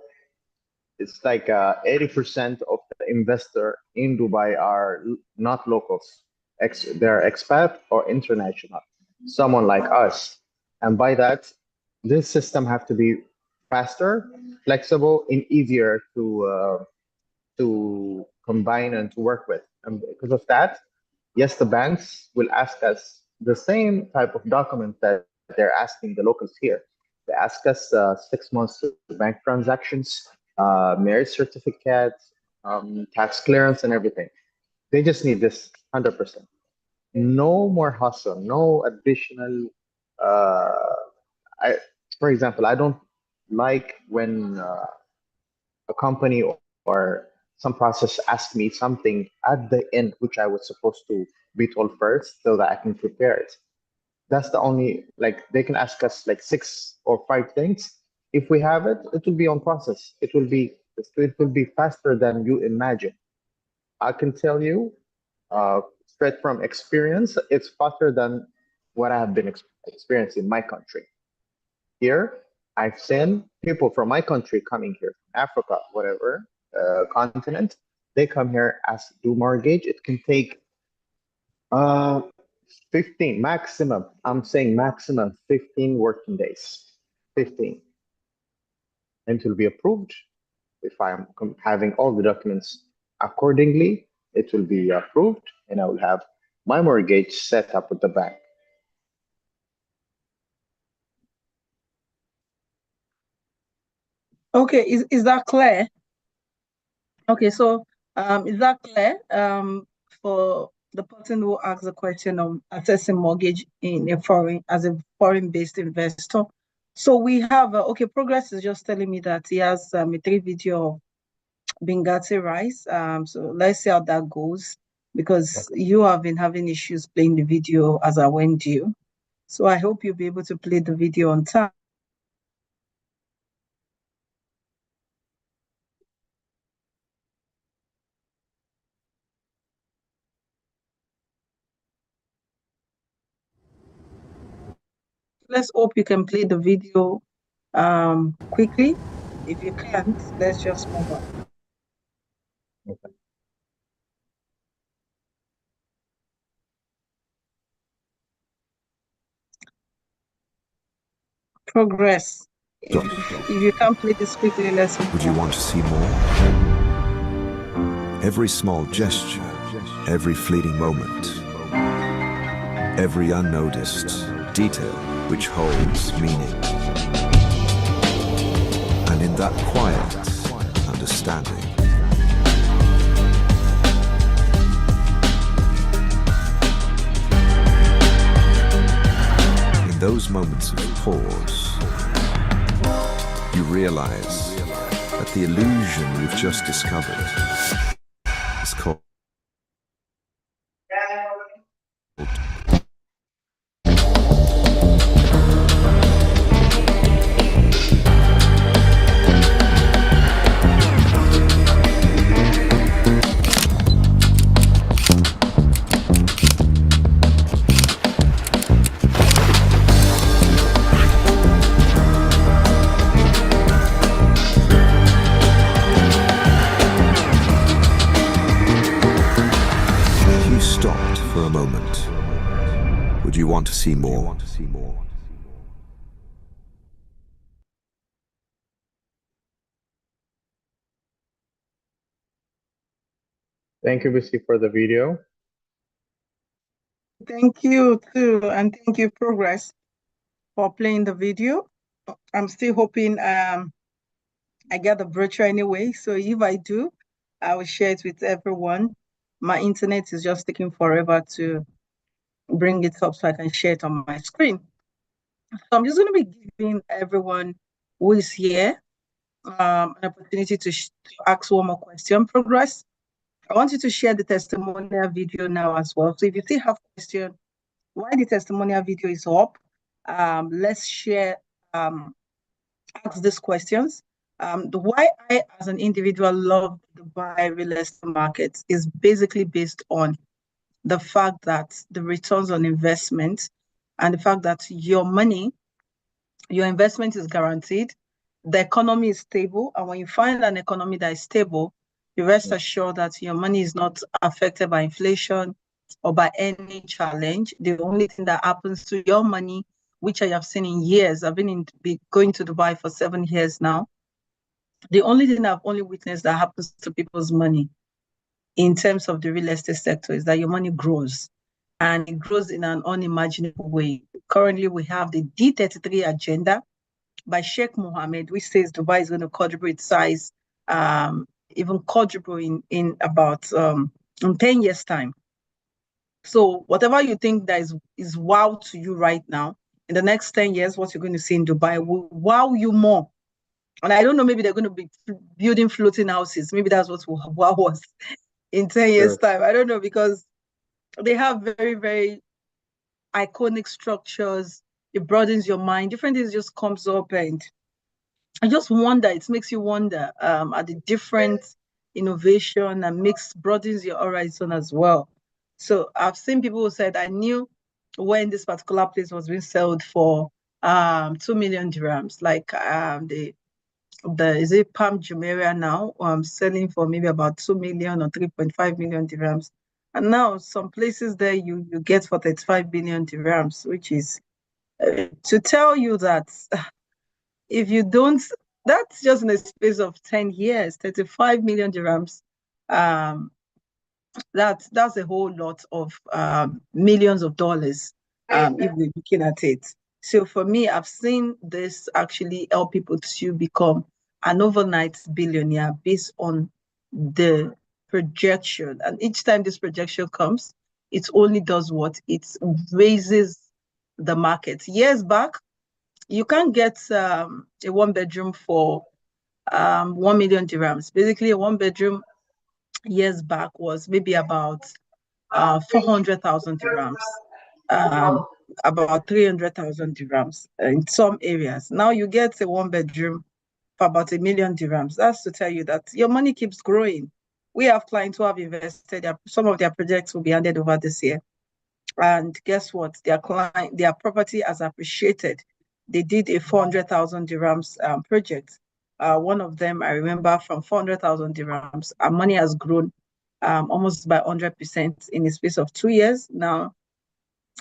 it's like 80% of the investor in Dubai are not locals. They're expat or international, someone like us. And by that, this system have to be faster, flexible, and easier to combine and to work with. And because of that, yes, the banks will ask us the same type of document that they're asking the locals here. They ask us 6 months of bank transactions, marriage certificate, tax clearance, and everything. They just need this 100%. No more hustle, no additional. Uh, I, for example, I don't like when a company or some process ask me something at the end, which I was supposed to be told first so that I can prepare it. That's the only, like, they can ask us like 6 or 5 things. If we have it, it will be on process. It will be faster than you imagine. I can tell you, straight from experience, it's faster than what I have been experiencing in my country. Here, I've seen people from my country coming here, Africa, whatever continent. They come here as do mortgage. It can take uh 15 maximum. I'm saying maximum 15 working days. 15. And it will be approved. If I'm having all the documents accordingly, it will be approved, and I will have my mortgage set up with the bank. Okay, is that clear? Okay, so is that clear for the person who asked the question of accessing mortgage in a foreign as a foreign-based investor? So we have, okay, Progress is just telling me that he has a 3 video of Bengati rice. So let's see how that goes, because you have been having issues playing the video as I went you. So I hope you'll be able to play the video on time. Let's hope you can play the video quickly. If you can't, let's just move on. Okay. Progress. If you can't play this quickly, let's move Would you on. want to see more? Every small gesture, every fleeting moment, every unnoticed detail which holds meaning. And in that quiet understanding, in those moments of pause, you realize that the illusion you've just discovered is called stopped for a moment. Would you want to see more? Thank you, Bissy, for the video. Thank you too, and thank you, Progress, for playing the video. I'm still hoping I get the brochure anyway. So if I do, I will share it with everyone. My internet is just taking forever to bring it up so I can share it on my screen. So I'm just going to be giving everyone who is here an opportunity to ask one more question. Progress, I want you to share the testimonial video now as well. So if you still have questions, while the testimonial video is up, let's share, ask these questions. The why I, as an individual, love the Dubai real estate market is basically based on the fact that the returns on investment and the fact that your money, your investment is guaranteed, the economy is stable, and when you find an economy that is stable, you rest assured that your money is not affected by inflation or by any challenge. The only thing that happens to your money, which I have seen in years, I've been going to Dubai for 7 years now. The only thing I've only witnessed that happens to people's money in terms of the real estate sector is that your money grows, and it grows in an unimaginable way. Currently, we have the D33 agenda by Sheikh Mohammed, which says Dubai is going to quadruple its size, even quadruple in about in 10 years' time. So whatever you think that is wow to you right now, in the next 10 years, what you're going to see in Dubai will wow you more. And I don't know, maybe they're going to be building floating houses. Maybe that's what wow was in 10 years' time. I don't know, because they have very, very iconic structures. It broadens your mind. Different things just comes up, and I just wonder, it makes you wonder at the different innovation, and broadens your horizon as well. So I've seen people who said, I knew when this particular place was being sold for 2 million dirhams, like the is it Palm Jumeirah now selling for maybe about 2 million or 3.5 million dirhams. And now some places there you get for 35 billion dirhams, which is to tell you that if you don't, that's just in a space of 10 years, 35 million dirhams. That's a whole lot of millions of dollars if we're looking at it. So for me, I've seen this actually help people to become an overnight billionaire based on the projection. And each time this projection comes, it only does what? It raises the market. Years back, you can't get a 1 bedroom for 1 million dirhams. Basically, a 1 bedroom years back was maybe about 400,000 dirhams, about 300,000 dirhams in some areas. Now you get a 1 bedroom for about 1 million dirhams. That's to tell you that your money keeps growing. We have clients who have invested, some of their projects will be handed over this year. And guess what? Their property has appreciated. They did a 400,000 dirhams project. One of them, I remember, from 400,000 dirhams, our money has grown almost by 100% in the space of 2 years. Now,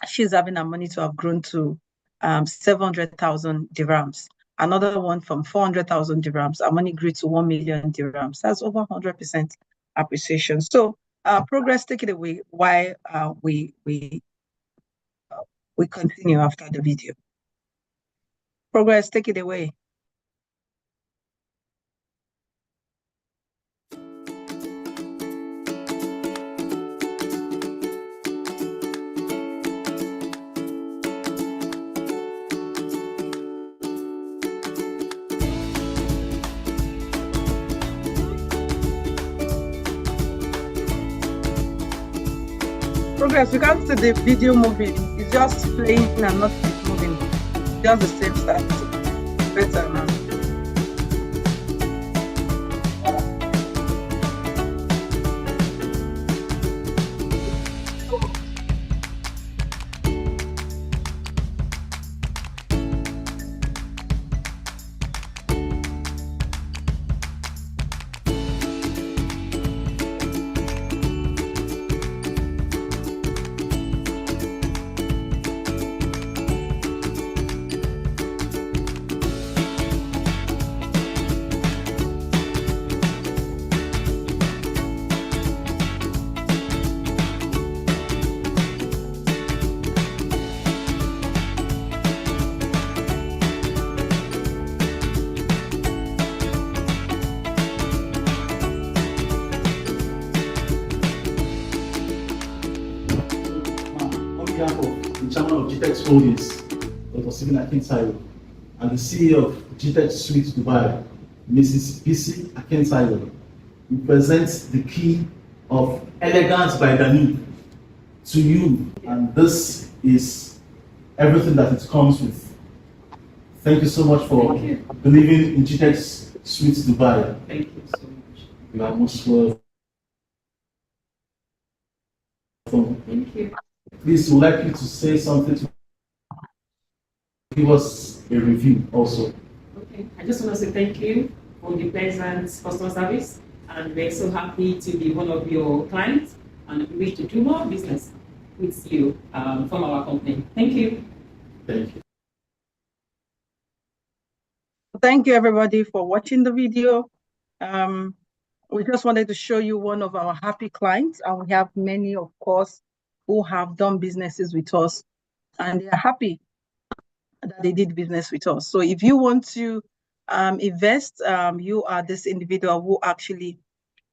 she's having her money to have grown to 700,000 dirhams. Another one from 400,000 dirhams, our money grew to 1 million dirhams. That's over 100% appreciation. So, progress, take it away while we continue after the video. Progress, take it away. Progress, you can't see the video moving. It's just playing and not moving. Just the same start. Better now. behalf of the chairman of GTEX Holdings, Dr. Stephen Akintayo, and the CEO of GTEX Suite Dubai, Mrs. PC Akintayo, we present the key of elegance by Dani to you, and this is everything that it comes with. Thank you so much for believing in GTEX Suite Dubai. Thank you so much. You are most welcome. Thank you. Please, we'd like you to say something to give us a review also. Okay, I just want to say thank you for the pleasant customer service, and we're so happy to be one of your clients, and we wish to do more business with you from our company. Thank you. Thank you. Thank you, everybody, for watching the video. We just wanted to show you one of our happy clients, and we have many, of course, who have done businesses with us, and they are happy that they did business with us. So if you want to invest, you are this individual who actually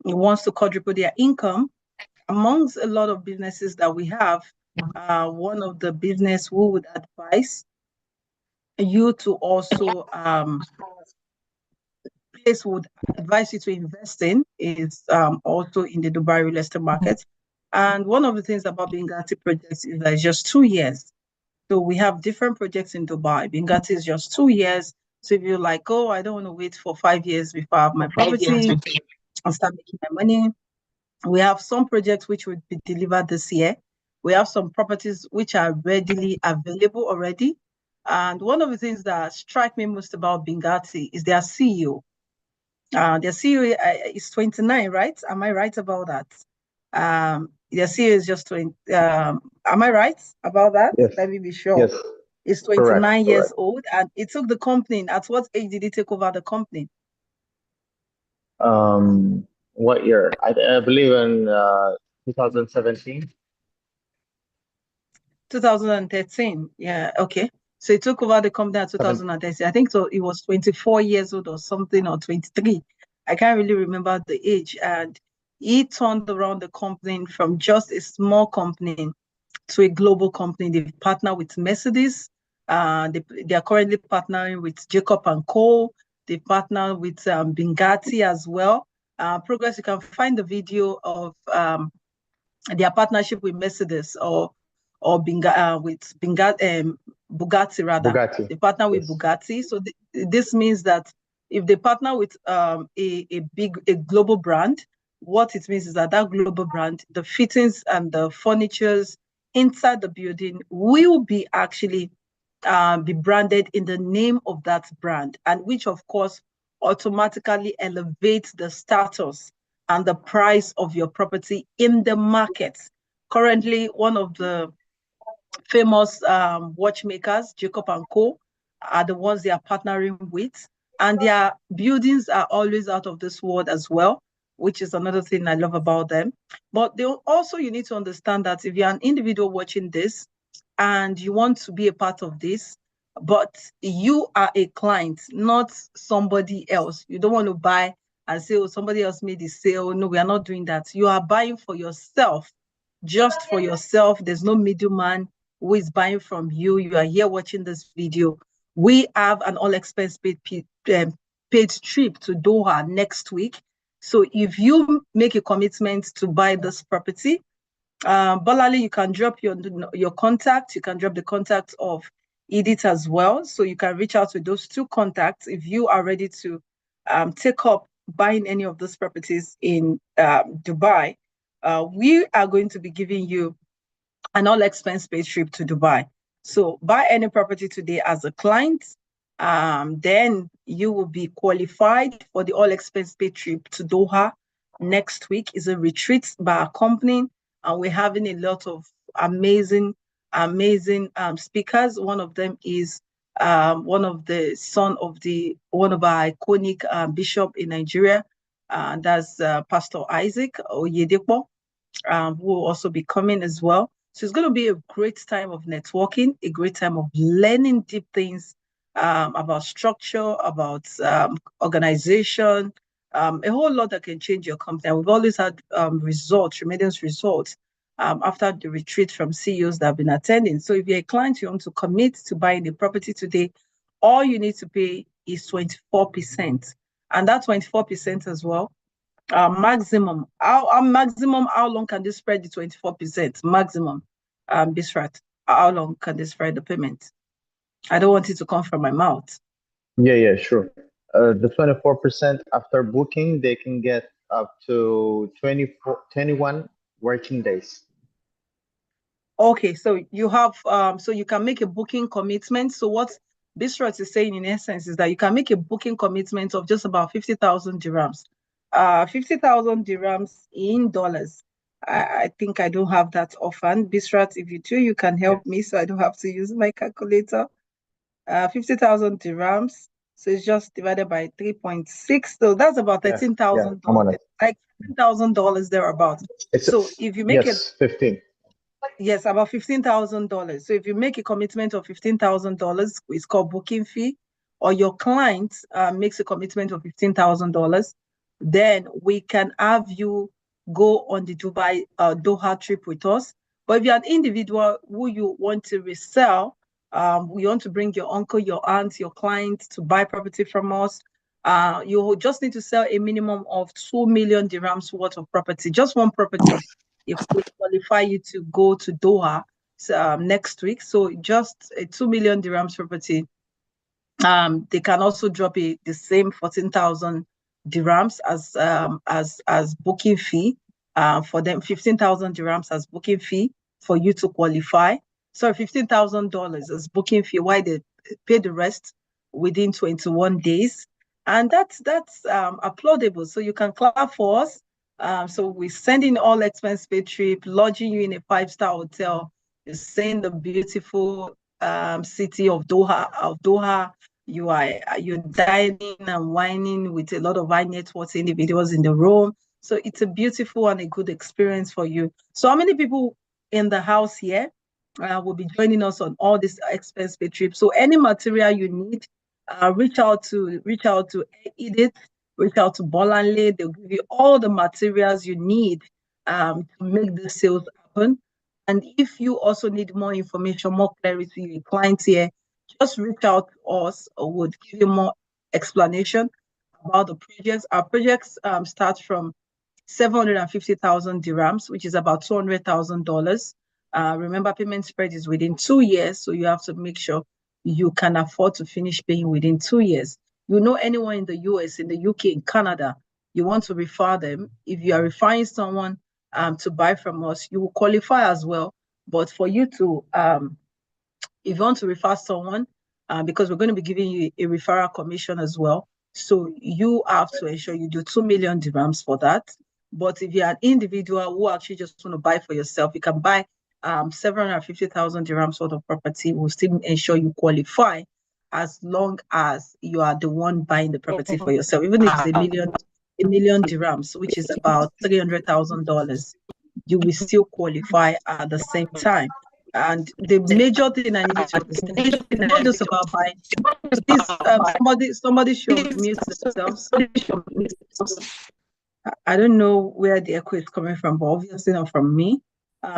wants to quadruple their income. Amongst a lot of businesses that we have, one of the business we would advise you to also place would advise you to invest in is also in the Dubai real estate market. And one of the things about Bingati projects is that it's just 2 years. So we have different projects in Dubai. Bingati is just 2 years. So if you're like, oh, I don't want to wait for 5 years before I have my property and start making my money, we have some projects which will be delivered this year. We have some properties which are readily available already. And one of the things that strike me most about Bingati is their CEO. Their CEO is 29, right? Am I right about that? Their CEO is just 20. Am I right about that? Yes. Let me be sure. Yes. It's 29 Correct, years correct. old, and it took the company. At what age did he take over the company? What year? I believe in 2017. 2013. Yeah, okay. So he took over the company in 2013. I think so. It was 24 years old or something, or 23. I can't really remember the age. And he turned around the company from just a small company to a global company. They partner with Mercedes. They are currently partnering with Jacob and Co. They partner with Bingati as well. Progress, you can find the video of their partnership with Mercedes or Bugatti rather. Bugatti. They partner with Yes. Bugatti. So this means that if they partner with a global brand, what it means is that global brand, the fittings and the furnitures inside the building will be actually be branded in the name of that brand, and which of course automatically elevates the status and the price of your property in the market. Currently, one of the famous watchmakers, Jacob and Co, are the ones they are partnering with, and their buildings are always out of this world as well, which is another thing I love about them. But they also, you need to understand that if you're an individual watching this and you want to be a part of this, but you are a client, not somebody else. You don't want to buy and say, oh, somebody else made the sale. No, we are not doing that. You are buying for yourself, just for yourself. There's no middleman who is buying from you. You are here watching this video. We have an all expense paid trip to Doha next week. So if you make a commitment to buy this property, Bolali, you can drop your contact. You can drop the contact of Edith as well. So you can reach out to those two contacts if you are ready to take up buying any of those properties in Dubai. We are going to be giving you an all expense paid trip to Dubai. So buy any property today as a client, then you will be qualified for the all expense paid trip to Doha next week. Is a retreat by our company, and we're having a lot of amazing speakers. One of them is one of the son of one of our iconic bishop in Nigeria, that's Pastor Isaac Oyedepo, who will also be coming as well. So it's going to be a great time of networking, a great time of learning deep things about structure, about organization, a whole lot that can change your company. And we've always had tremendous results after the retreat from CEOs that have been attending. So if you're a client, you want to commit to buying a property today, all you need to pay is 24%. And that 24% as well, maximum, how long can they spread the 24% maximum, Bisrat? How long can they spread the payment? I don't want it to come from my mouth. Yeah, sure. The 24% after booking, they can get up to 21 working days. Okay, so you have so you can make a booking commitment. So what Bisrat is saying in essence is that you can make a booking commitment of just about 50,000 dirhams. 50,000 dirhams in dollars. I think I don't have that offhand. Bisrat, if you do, you can help me so I don't have to use my calculator. 50,000 dirhams. So it's just divided by 3.6. So that's about $13,000. I'm on it. Like $10,000 thereabouts. So if you make 15. Yes, about $15,000. So if you make a commitment of $15,000, it's called booking fee, or your client makes a commitment of $15,000, then we can have you go on the Dubai Doha trip with us. But if you're an individual who you want to resell, you want to bring your uncle, your aunt, your client to buy property from us, you just need to sell a minimum of 2 million dirhams worth of property, just one property. If we qualify you to go to Doha next week, so just a 2 million dirhams property, they can also drop the same 14,000 dirhams as booking fee. For them, 15,000 dirhams as booking fee for you to qualify. So $15,000 as booking fee, why they pay the rest within 21 days. And that's applaudable. So you can clap for us. So we're sending all expense paid trip, lodging you in a 5-star hotel. You're seeing the beautiful city of Doha. You're dining and wining with a lot of high net worth individuals in the room. So it's a beautiful and a good experience for you. So how many people in the house here will be joining us on all this expense paid trip? So any material you need, reach out to Edith, reach out to Bolanle. They'll give you all the materials you need to make the sales happen. And if you also need more information, more clarity, your clients here, just reach out to us or would give you more explanation about the projects. Our projects start from 750,000 dirhams, which is about $200,000. Remember, payment spread is within 2 years, so you have to make sure you can afford to finish paying within 2 years. You know anyone in the US, in the UK, in Canada, you want to refer them. If you are referring someone to buy from us, you will qualify as well. But for you to if you want to refer someone, because we're going to be giving you a referral commission as well. So you have to ensure you do 2 million dirhams for that. But if you're an individual who actually just want to buy for yourself, you can buy 750,000 dirhams worth of property. We'll still ensure you qualify as long as you are the one buying the property for yourself. Even if it's a million dirhams, which is about $300,000, you will still qualify at the same time. And the major thing I need you to understand is it's not just about buying. Please, somebody should mute themselves. I don't know where the echo is coming from, but obviously not from me.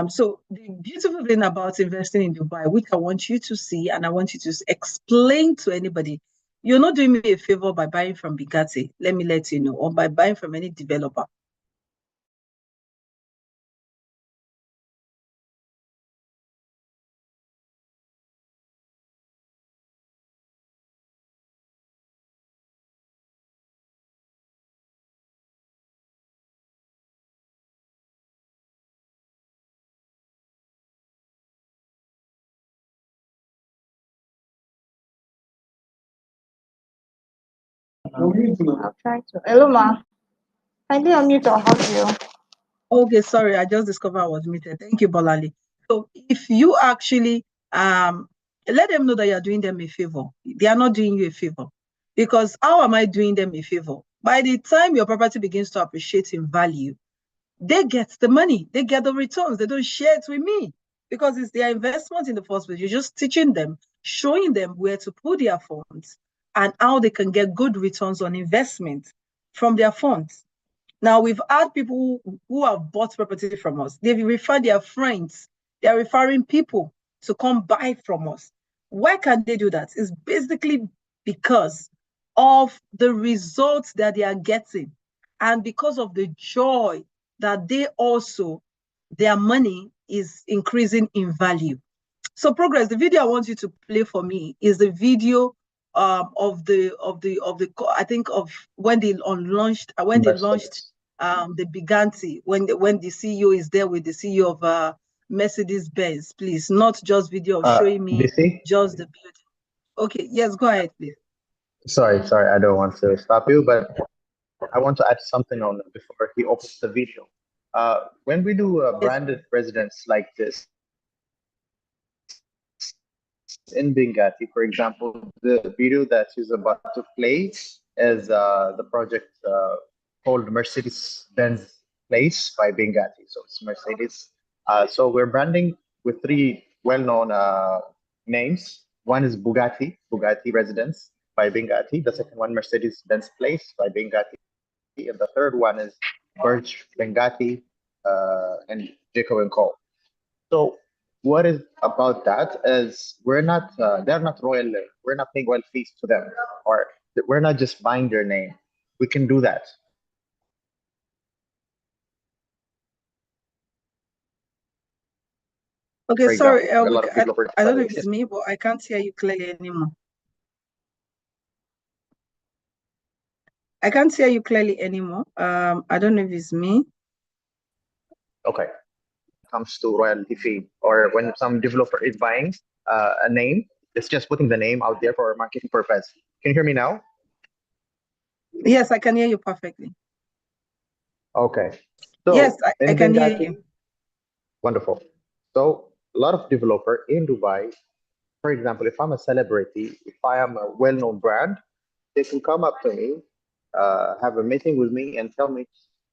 So the beautiful thing about investing in Dubai, which I want you to see, and I want you to explain to anybody, you're not doing me a favor by buying from Bugatti, let me let you know, or by buying from any developer. I'll try to. Hello, ma. Kindly unmute or have you. Okay, sorry, I just discovered I was muted. Thank you, Bolali. So if you actually let them know that you're doing them a favor, they are not doing you a favor. Because how am I doing them a favor? By the time your property begins to appreciate in value, they get the money, they get the returns, they don't share it with me because it's their investment in the first place. You're just teaching them, showing them where to put their funds and how they can get good returns on investment from their funds. Now, we've had people who have bought property from us. They've referred their friends. They're referring people to come buy from us. Why can't they do that? It's basically because of the results that they are getting and because of the joy that their money is increasing in value. So Progress, the video I want you to play for me is the video of the I think of when they launched the Bugatti, when the CEO is there with the CEO of Mercedes Benz. Please, not just video of showing me DC? just the building. Okay, yes, go ahead, please. Sorry, I don't want to stop you, but I want to add something on it before he opens the video. When we do Yes. branded residence like this in Benghazi, for example, the video that is about to play is the project called Mercedes-Benz Place by Benghazi. So it's Mercedes. So we're branding with three well-known names. One is Bugatti Residence by Benghazi. The second one, Mercedes-Benz Place by Benghazi. And the third one is Birch Benghazi and Jacob and Co. So what is about that is they're not royal. We're not paying royal fees to them, or we're not just buying their name. We can do that. Okay, For sorry, example, a lot of I developers don't know if it's me, but I can't hear you clearly anymore. I can't hear you clearly anymore. I don't know if it's me. Okay. Comes to royalty fee, or when some developer is buying a name, it's just putting the name out there for marketing purpose. Can you hear me now? Yes, I can hear you perfectly. Okay. So yes, I can hear Benghazi, you. wonderful. So a lot of developer in Dubai, for example, if I'm a celebrity, if I am a well-known brand, they can come up to me, have a meeting with me, and tell me,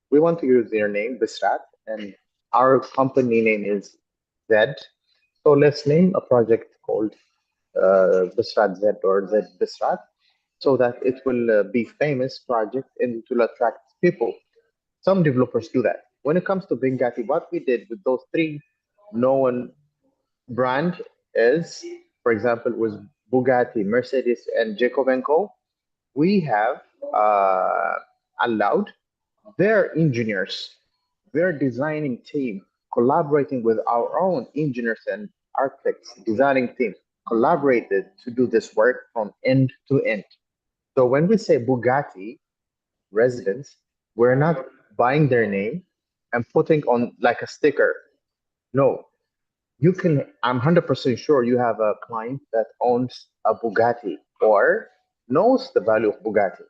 we want to use their name, Bisrat, and our company name is Z. So let's name a project called Bisrat Z or Z Bisrat, so that it will be famous project and it will attract people. Some developers do that. When it comes to Benghazi, what we did with those three known brand is, for example, was Bugatti, Mercedes, and Jacob and Co., we have allowed their engineers, their designing team, collaborating with our own engineers and architects, designing team, collaborated to do this work from end to end. So when we say Bugatti residents, we're not buying their name and putting on like a sticker. No, you can, I'm 100% sure you have a client that owns a Bugatti or knows the value of Bugatti.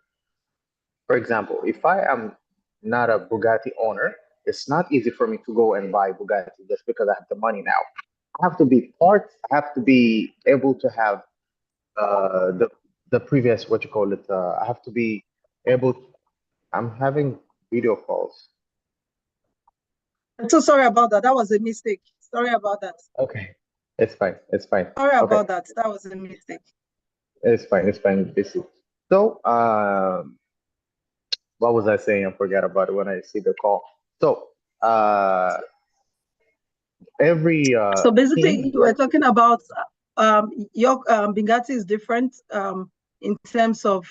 For example, if I am not a Bugatti owner, it's not easy for me to go and buy Bugatti just because I have the money now. I have to be part, I have to be able to have the previous, what you call it, I have to be able, I'm having video calls. I'm so sorry about that. That was a mistake. Sorry about that. Okay, it's fine, it's fine. Sorry Okay, about that. That was a mistake. it's fine, this is. So, what was I saying? I forgot about it when I see the call. So, every So basically, team you were works. talking about your Bugatti is different in terms of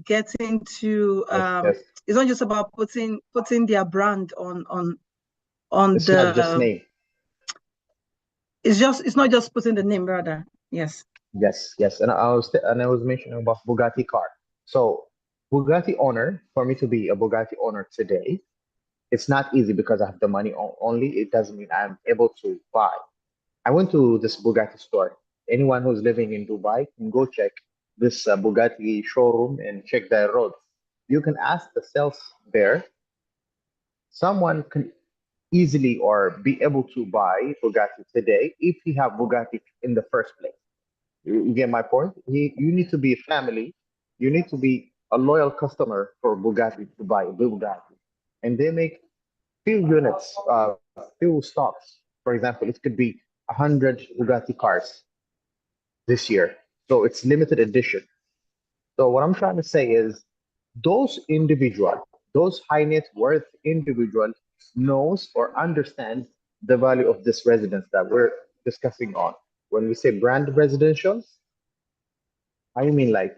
getting to Yes, yes. it's not just about putting their brand on It's not just the name. it's not just putting the name rather. Yes. Yes, yes. And I was mentioning about Bugatti car. So Bugatti owner, for me to be a Bugatti owner today, it's not easy because I have the money only. It doesn't mean I'm able to buy. I went to this Bugatti store. Anyone who's living in Dubai can go check this Bugatti showroom and check their roads. You can ask the sales there. Someone can easily or be able to buy Bugatti today if you have Bugatti in the first place. You get my point? You need to be a family. You need to be a loyal customer for Bugatti to buy a Bugatti. And they make few units, few stocks. For example, it could be 100 Bugatti cars this year. So it's limited edition. So what I'm trying to say is those individual, those high net worth individual knows or understands the value of this residence that we're discussing on. When we say brand residentials, I mean like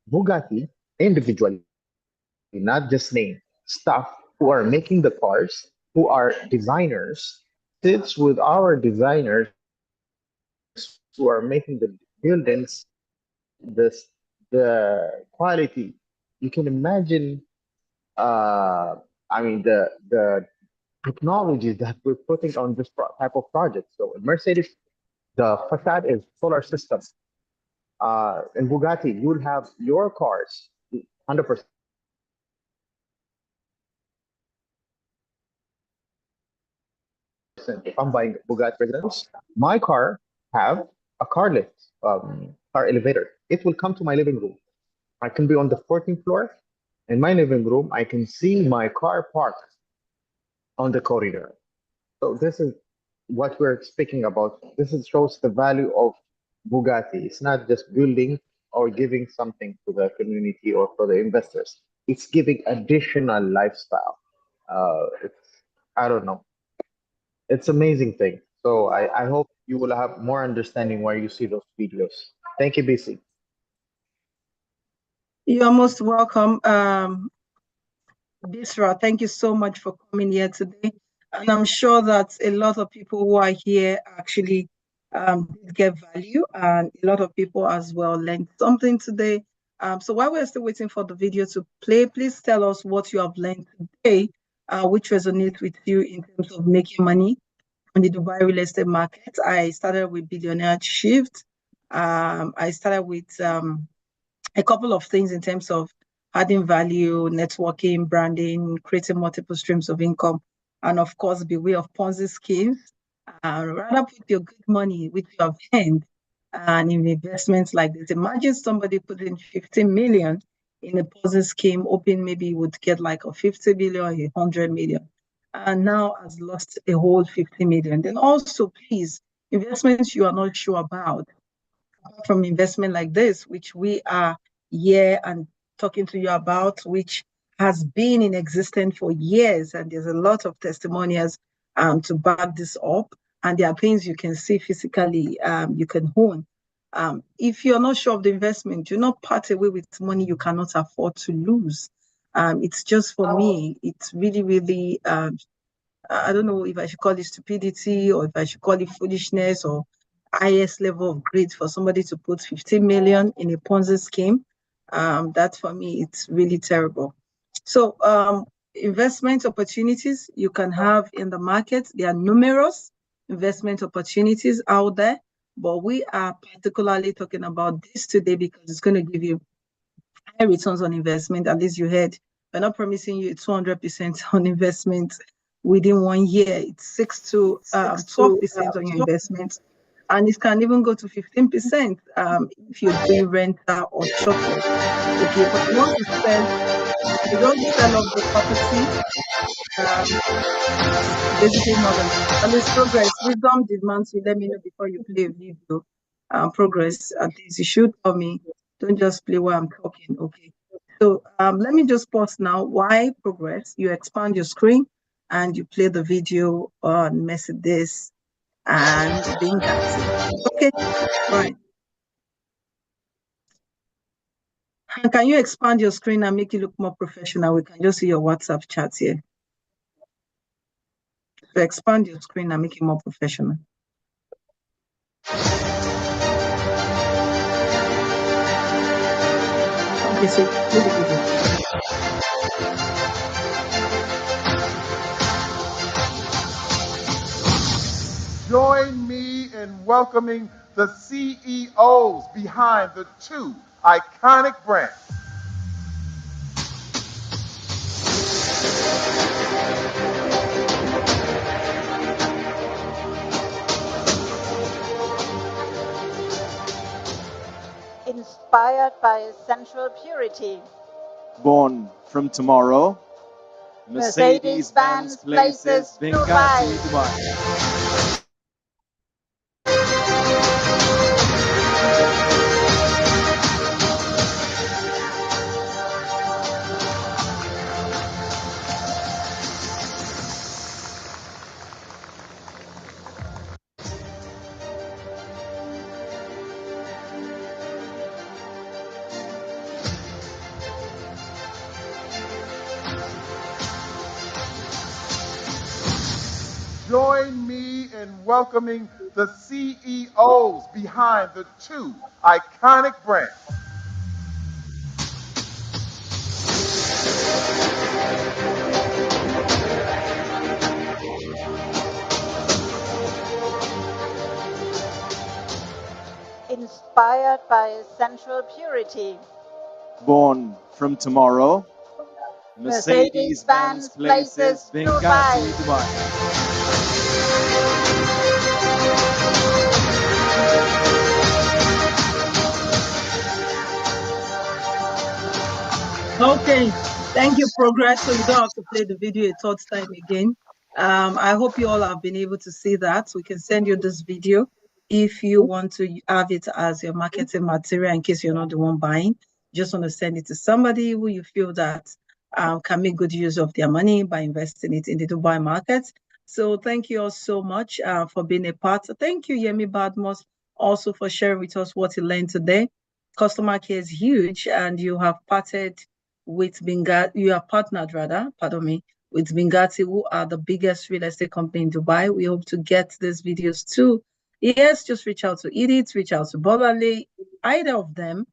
Bugatti individually, not just name, staff who are making the cars, who are designers, sits with our designers who are making the buildings, this the quality. You can imagine I mean the technologies that we're putting on this type of project. So in Mercedes, the facade is solar system. In Bugatti, you'll have your cars 100%. If I'm buying Bugatti residence, my car have a car lift, car elevator. It will come to my living room. I can be on the 14th floor. In my living room, I can see my car parked on the corridor. So this is what we're speaking about. This is, shows the value of Bugatti. It's not just building or giving something to the community or for the investors. It's giving additional lifestyle. It's, I don't know. It's amazing thing. So I hope you will have more understanding where you see those videos. Thank you, BC. You're most welcome. Bisra, thank you so much for coming here today. And I'm sure that a lot of people who are here actually did get value, and a lot of people as well learned something today. So while we're still waiting for the video to play, please tell us what you have learned today, which resonates with you in terms of making money on the Dubai real estate market. I started with Billionaire Shift. I started with a couple of things in terms of adding value, networking, branding, creating multiple streams of income, and of course, beware of Ponzi schemes. Rather put your good money, which you have earned, and in investments like this. Imagine somebody putting 15 million in a Ponzi scheme, hoping maybe he would get like a 50 billion, 100 million, and now has lost a whole 50 million. Then also, please, investments you are not sure about, from investment like this, which we are here and talking to you about, which has been in existence for years, and there's a lot of testimonials to back this up. And there are things you can see physically, you can own. If you're not sure of the investment, do not part away with money you cannot afford to lose. It's just for me, it's really, really, I don't know if I should call it stupidity or if I should call it foolishness or highest level of greed for somebody to put 15 million in a Ponzi scheme. That for me, it's really terrible. So investment opportunities you can have in the market, there are numerous investment opportunities out there, but we are particularly talking about this today because it's going to give you high returns on investment. At least you heard, we're not promising you 200% on investment within 1 year. It's 6 to 12% on your investment, and it can even go to 15% if you're doing rental or short-term. Okay, but you don't sell off the property. It's basically not enough. At least progress. Wisdom demands you let me know before you play a video. Progress, at least you should tell me. Don't just play while I'm talking. Okay. So let me just pause now. Why progress? You expand your screen and you play the video on Mercedes and Benghazi. Okay, right. And can you expand your screen and make it look more professional? We can just see your WhatsApp chat here. So expand your screen and make it more professional. Okay, so play the video. Join me in welcoming the CEOs behind the two iconic brands. Inspired by sensual purity. Born from tomorrow. Mercedes-Benz Places Benghazi, Dubai. Dubai. Join me in welcoming the CEOs behind the two iconic brands. Inspired by sensual purity. Born from tomorrow. Mercedes-Benz Places Benghazi, Dubai. Dubai. Okay, thank you, Progress. So you don't have to play the video a third time again. I hope you all have been able to see that. We can send you this video if you want to have it as your marketing material in case you're not the one buying. Just want to send it to somebody who you feel that can make good use of their money by investing it in the Dubai market. So thank you all so much for being a part. Thank you, Yemi Badmos, also for sharing with us what you learned today. Customer care is huge, and you have you are partnered pardon me, with Benghazi, who are the biggest real estate company in Dubai. We hope to get these videos too. Yes, just reach out to Edith, reach out to Bolale, either of them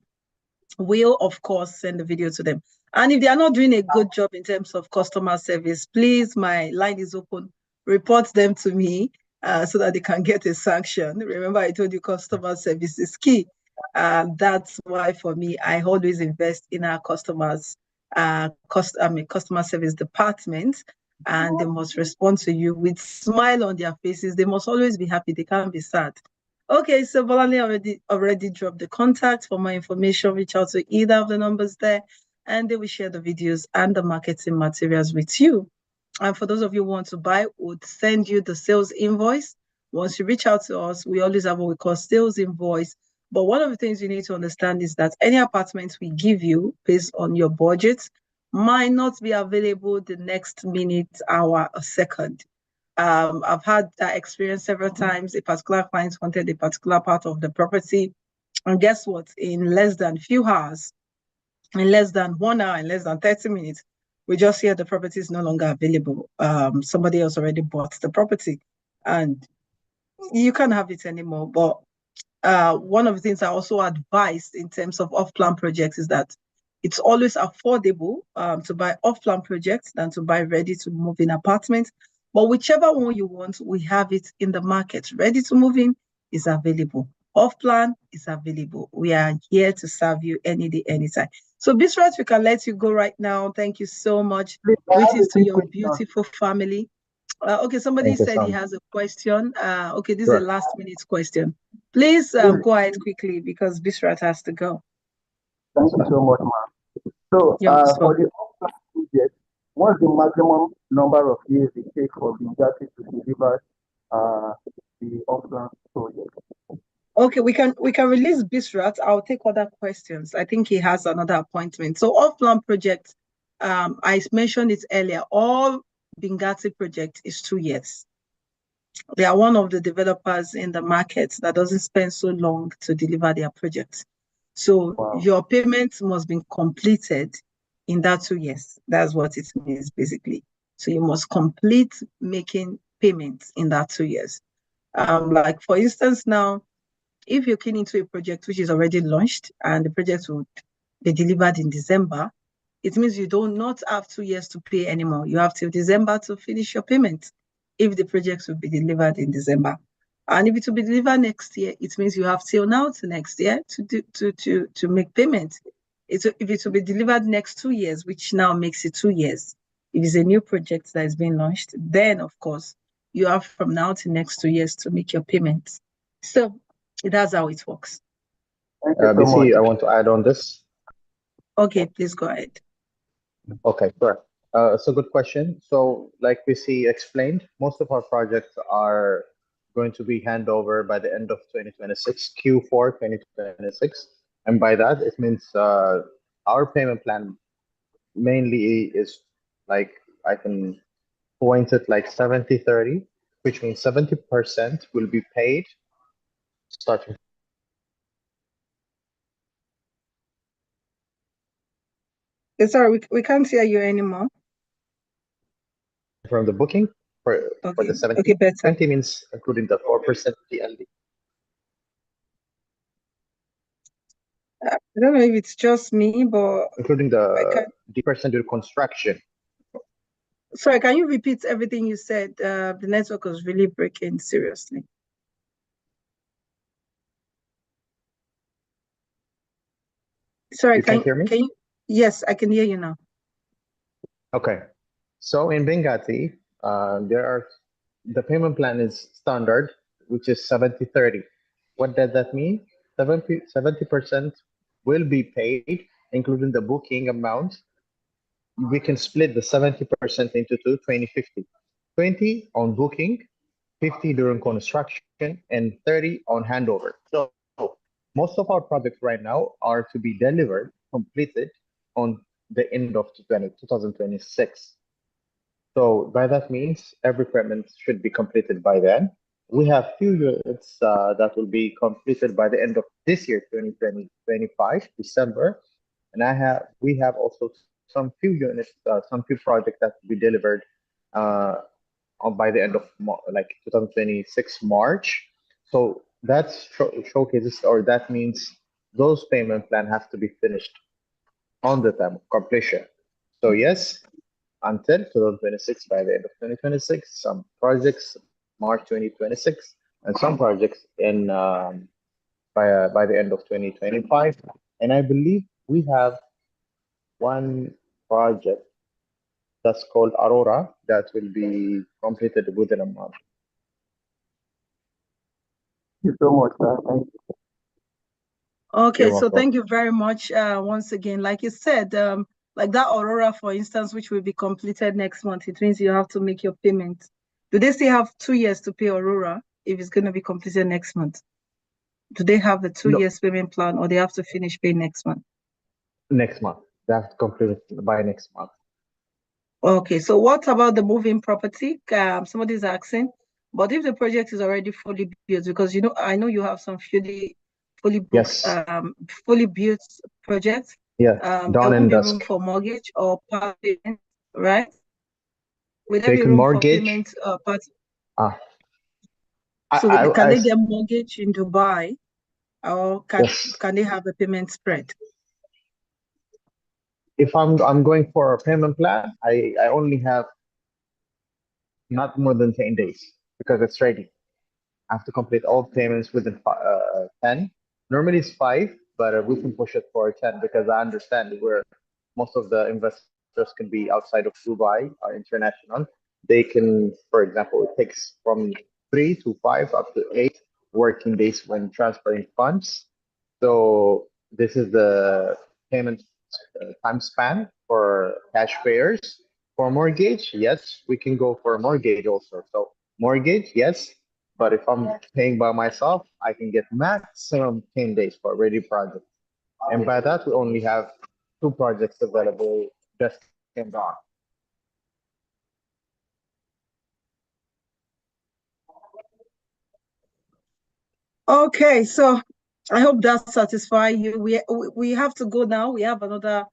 will, of course, send the video to them. And if they are not doing a good job in terms of customer service, please, my line is open. Report them to me so that they can get a sanction. Remember, I told you customer service is key. That's why, for me, I always invest in our customers, customer service department, and they must respond to you with smile on their faces. They must always be happy. They can't be sad. Okay, so Bolale already dropped the contact. For more information, reach out to either of the numbers there, and they will share the videos and the marketing materials with you. And for those of you who want to buy, we'll send you the sales invoice. Once you reach out to us, we always have what we call sales invoice. But one of the things you need to understand is that any apartments we give you based on your budget might not be available the next minute, hour, or second. I've had that experience several times. A particular client wanted a particular part of the property, And guess what? In less than few hours, in less than 1 hour, in less than 30 minutes, we just hear the property is no longer available. Somebody else already bought the property and you can't have it anymore. But one of the things I also advised in terms of off-plan projects is that it's always affordable to buy off-plan projects than to buy ready-to-move-in apartments. But whichever one you want, we have it in the market. Ready-to-move-in is available. Off-plan is available. We are here to serve you any day, anytime. So, Bisrat, we can let you go right now. Thank you so much. Please, I have Greetings a to quick your question. beautiful family. Okay, somebody Thank you said so he much. has a question. Okay, this is a Sure. last minute question. Please Yes, go ahead quickly because Bisrat has to go. thank you so much, ma'am. So, You're most for welcome. the off-plan project, what's the maximum number of years it takes for Bingati to deliver the off-plan project? Okay, we can release Bisrat. I'll take other questions. I think he has another appointment. So off-plan project, I mentioned it earlier. All Bingati project is 2 years. They are one of the developers in the market that doesn't spend so long to deliver their projects. So Wow. your payments must be completed in that 2 years. That's what it means basically. So you must complete making payments in that 2 years. Like for instance, now, if you're keen into a project which is already launched and the project will be delivered in December, it means you do not have 2 years to pay anymore. You have till December to finish your payment if the project will be delivered in December. And if it will be delivered next year, it means you have till now to next year to make payment. If it will be delivered next 2 years, which now makes it 2 years, if it's a new project that is being launched, then of course you have from now to next 2 years to make your payments. So that's how it works. Thank you so BC, much. I want to add on this. Okay, please go ahead. Okay, sure. It's a good question. So, like BC explained, most of our projects are going to be handover by the end of 2026, Q4 2026. And by that, it means our payment plan mainly is like, I can point it like 70-30, which means 70% will be paid starting Sorry, we can't hear you anymore. from the booking for Okay, the 70. okay, better. 20 means including the 4% PLD. I don't know if it's just me, but Including I the percent during construction. sorry, can you repeat everything you said? The network was really breaking, seriously. Sorry, You can't hear me? can you? Yes, I can hear you now. Okay. So in Benghazi, the payment plan is standard, which is 70-30. What does that mean? 70% will be paid, including the booking amount. We can split the 70% into two, 20-50. 20 on booking, 50 during construction, and 30 on handover. So most of our projects right now are to be delivered, completed on the end of 2026. So by that means, every payment should be completed by then. We have few units that will be completed by the end of this year, 2025, December. And we have also some few units, some few projects that will be delivered by the end of like 2026 March. So that showcases, or that means those payment plan have to be finished on the time of completion. So yes, until 2026, by the end of 2026, some projects March 2026, and some projects in by the end of 2025. And I believe we have one project that's called Aurora that will be completed within a month. Thank you so much, sir. Thank you. Okay, You're so welcome. thank you very much once again. Like you said, like that Aurora, for instance, which will be completed next month, it means you have to make your payment. Do they still have 2 years to pay Aurora if it's going to be completed next month? Do they have a 2 No, years payment plan or they have to finish paying next month? next month. That's completed by next month. Okay, so what about the moving property? Somebody's asking, but if the project is already fully built, because I know you have some fully booked, Yes. fully built project. Yes. There Dawn won't and be room dusk. for mortgage or part payment, right? Will there They be can room for mortgage. payment part? Ah, So can I they get mortgage in Dubai, or yes. can they have a payment spread? If I'm going for a payment plan, I only have not more than 10 days because it's ready. I have to complete all payments within 10. Normally it's 5, but we can push it for 10 because I understand where most of the investors can be outside of Dubai or international. They can, for example, it takes from 3 to 5 up to 8 working days when transferring funds. So this is the payment time span for cash payers. For mortgage, yes, we can go for a mortgage also. So mortgage, yes, but if I'm paying by myself, I can get maximum 10 days for a ready project. And by that, we only have 2 projects available just came on. Okay, so I hope that satisfies you. We have to go now. We have another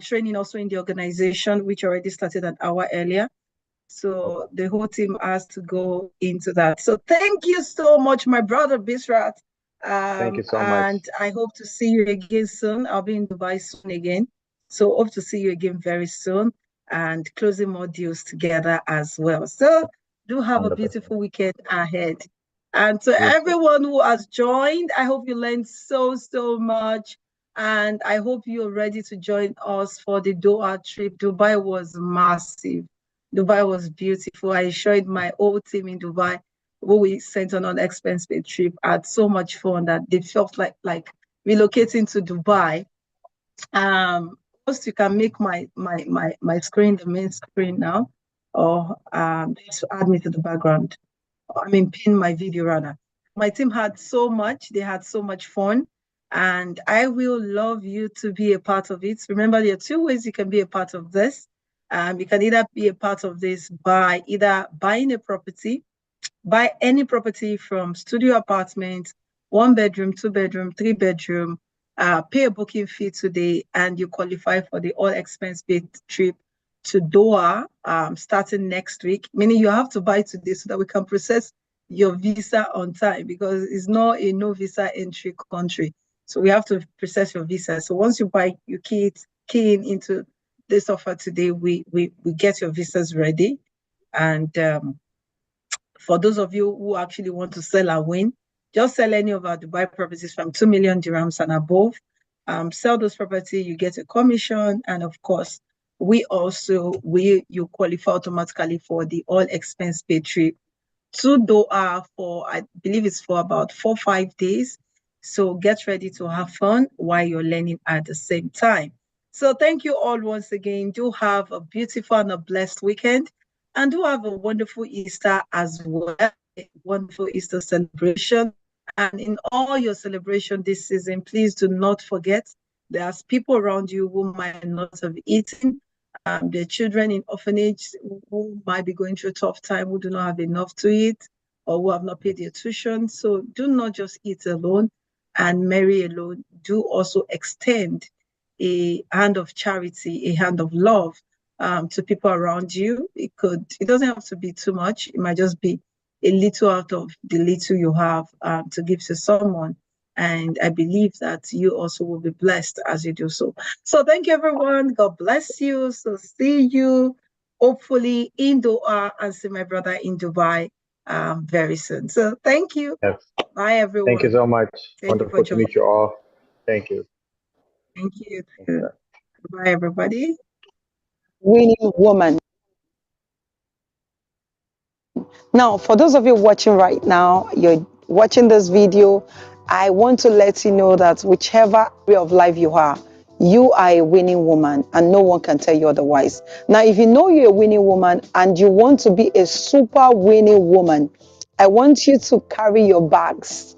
training also in the organization, which already started an hour earlier. So Okay. the whole team has to go into that. So thank you so much, my brother Bisrat. Thank you so much. And I hope to see you again soon. I'll be in Dubai soon again. So hope to see you again very soon and closing more deals together as well. So do have a 100%. beautiful weekend ahead. And to Yes, sir. everyone who has joined, I hope you learned so much. And I hope you're ready to join us for the Doha trip. Dubai was massive. Dubai was beautiful. I enjoyed my whole team in Dubai who we sent on an expense paid trip. I had so much fun that they felt like relocating to Dubai. First you can make my screen the main screen now, or just add me to the background. I mean, pin my video rather. My team had so much, they had so much fun, and I will love you to be a part of it. Remember, there are 2 ways you can be a part of this. You can either be a part of this by either buying a property, buy any property from studio apartment, 1 bedroom, 2 bedroom, 3 bedroom, pay a booking fee today, and you qualify for the all expense paid trip to Doha starting next week. Meaning you have to buy today so that we can process your visa on time because it's not a no visa entry country. So we have to process your visa. So once you buy, you key in into this offer today, we get your visas ready. And for those of you who actually want to sell and win, just sell any of our Dubai properties from 2 million dirhams and above. Sell those property, you get a commission, and of course, you qualify automatically for the all expense paid trip to Doha for, I believe it's for about 4 5 days. So get ready to have fun while you're learning at the same time. So thank you all once again. Do have a beautiful and a blessed weekend. And do have a wonderful Easter as well, a wonderful Easter celebration. And in all your celebration this season, please do not forget there's people around you who might not have eaten. Their children in orphanage who might be going through a tough time, who do not have enough to eat, or who have not paid their tuition. So do not just eat alone and marry alone. Do also extend a hand of charity, a hand of love to people around you. It doesn't have to be too much. It might just be a little out of the little you have to give to someone. And I believe that you also will be blessed as you do so. So thank you, everyone. God bless you. So see you hopefully in Doha and see my brother in Dubai very soon. So thank you. Yes. Bye, Thank you everyone. so much. Thank you for Wonderful to joining. meet you all. Thank you. Thank you. Thank you. Bye, everybody. Winning woman. Now, for those of you watching right now, you're watching this video, I want to let you know that whichever way of life you are a winning woman and no one can tell you otherwise. Now, if you know you're a winning woman and you want to be a super winning woman, I want you to carry your bags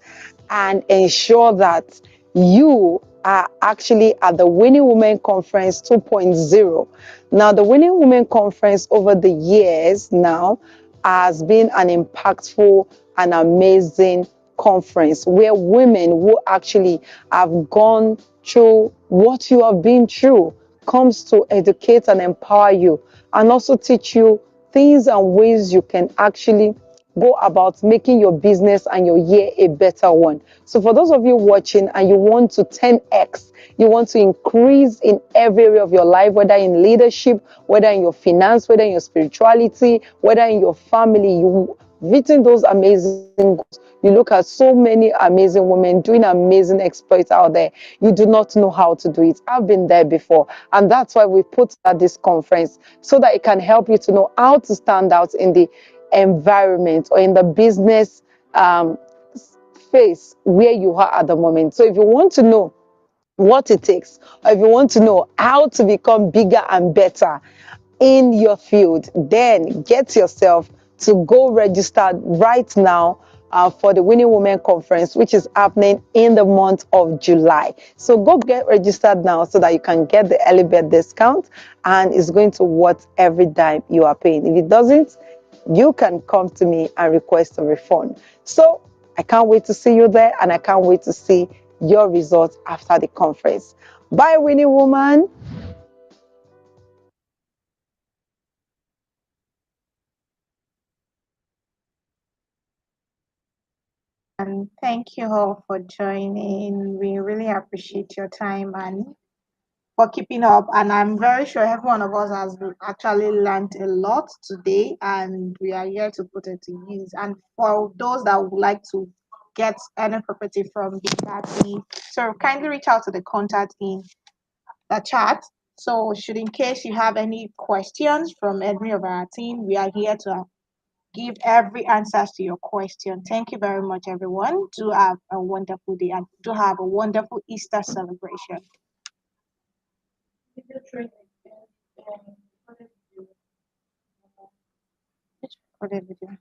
and ensure that you are actually at the Winning Women Conference 2.0. Now, the Winning Women Conference over the years now has been an impactful and amazing conference where women who actually have gone through what you have been through comes to educate and empower you, and also teach you things and ways you can actually go about making your business and your year a better one. So for those of you watching and you want to 10x, you want to increase in every area of your life, whether in leadership, whether in your finance, whether in your spirituality, whether in your family, you written those amazing goals. You look at so many amazing women doing amazing exploits out there. You do not know how to do it. I've been there before. And that's why we put at this conference, so that it can help you to know how to stand out in the environment or in the business phase where you are at the moment. So if you want to know what it takes, or if you want to know how to become bigger and better in your field, then get yourself to go register right now for the Winning Women Conference, which is happening in the month of July. So go get registered now so that you can get the early bird discount, and it's going to worth every dime you are paying. If it doesn't, you can come to me and request a refund. So I can't wait to see you there, and I can't wait to see your results after the conference. Bye, Winning Woman. And thank you all for joining. We really appreciate your time and for keeping up. And I'm very sure every one of us has actually learned a lot today, and we are here to put it to use. And for those that would like to get any property from the party, so kindly reach out to the contact in the chat. So should in case you have any questions from any of our team, we are here to give every answers to your question. Thank you very much, everyone. Do have a wonderful day and do have a wonderful Easter celebration. Recorded video.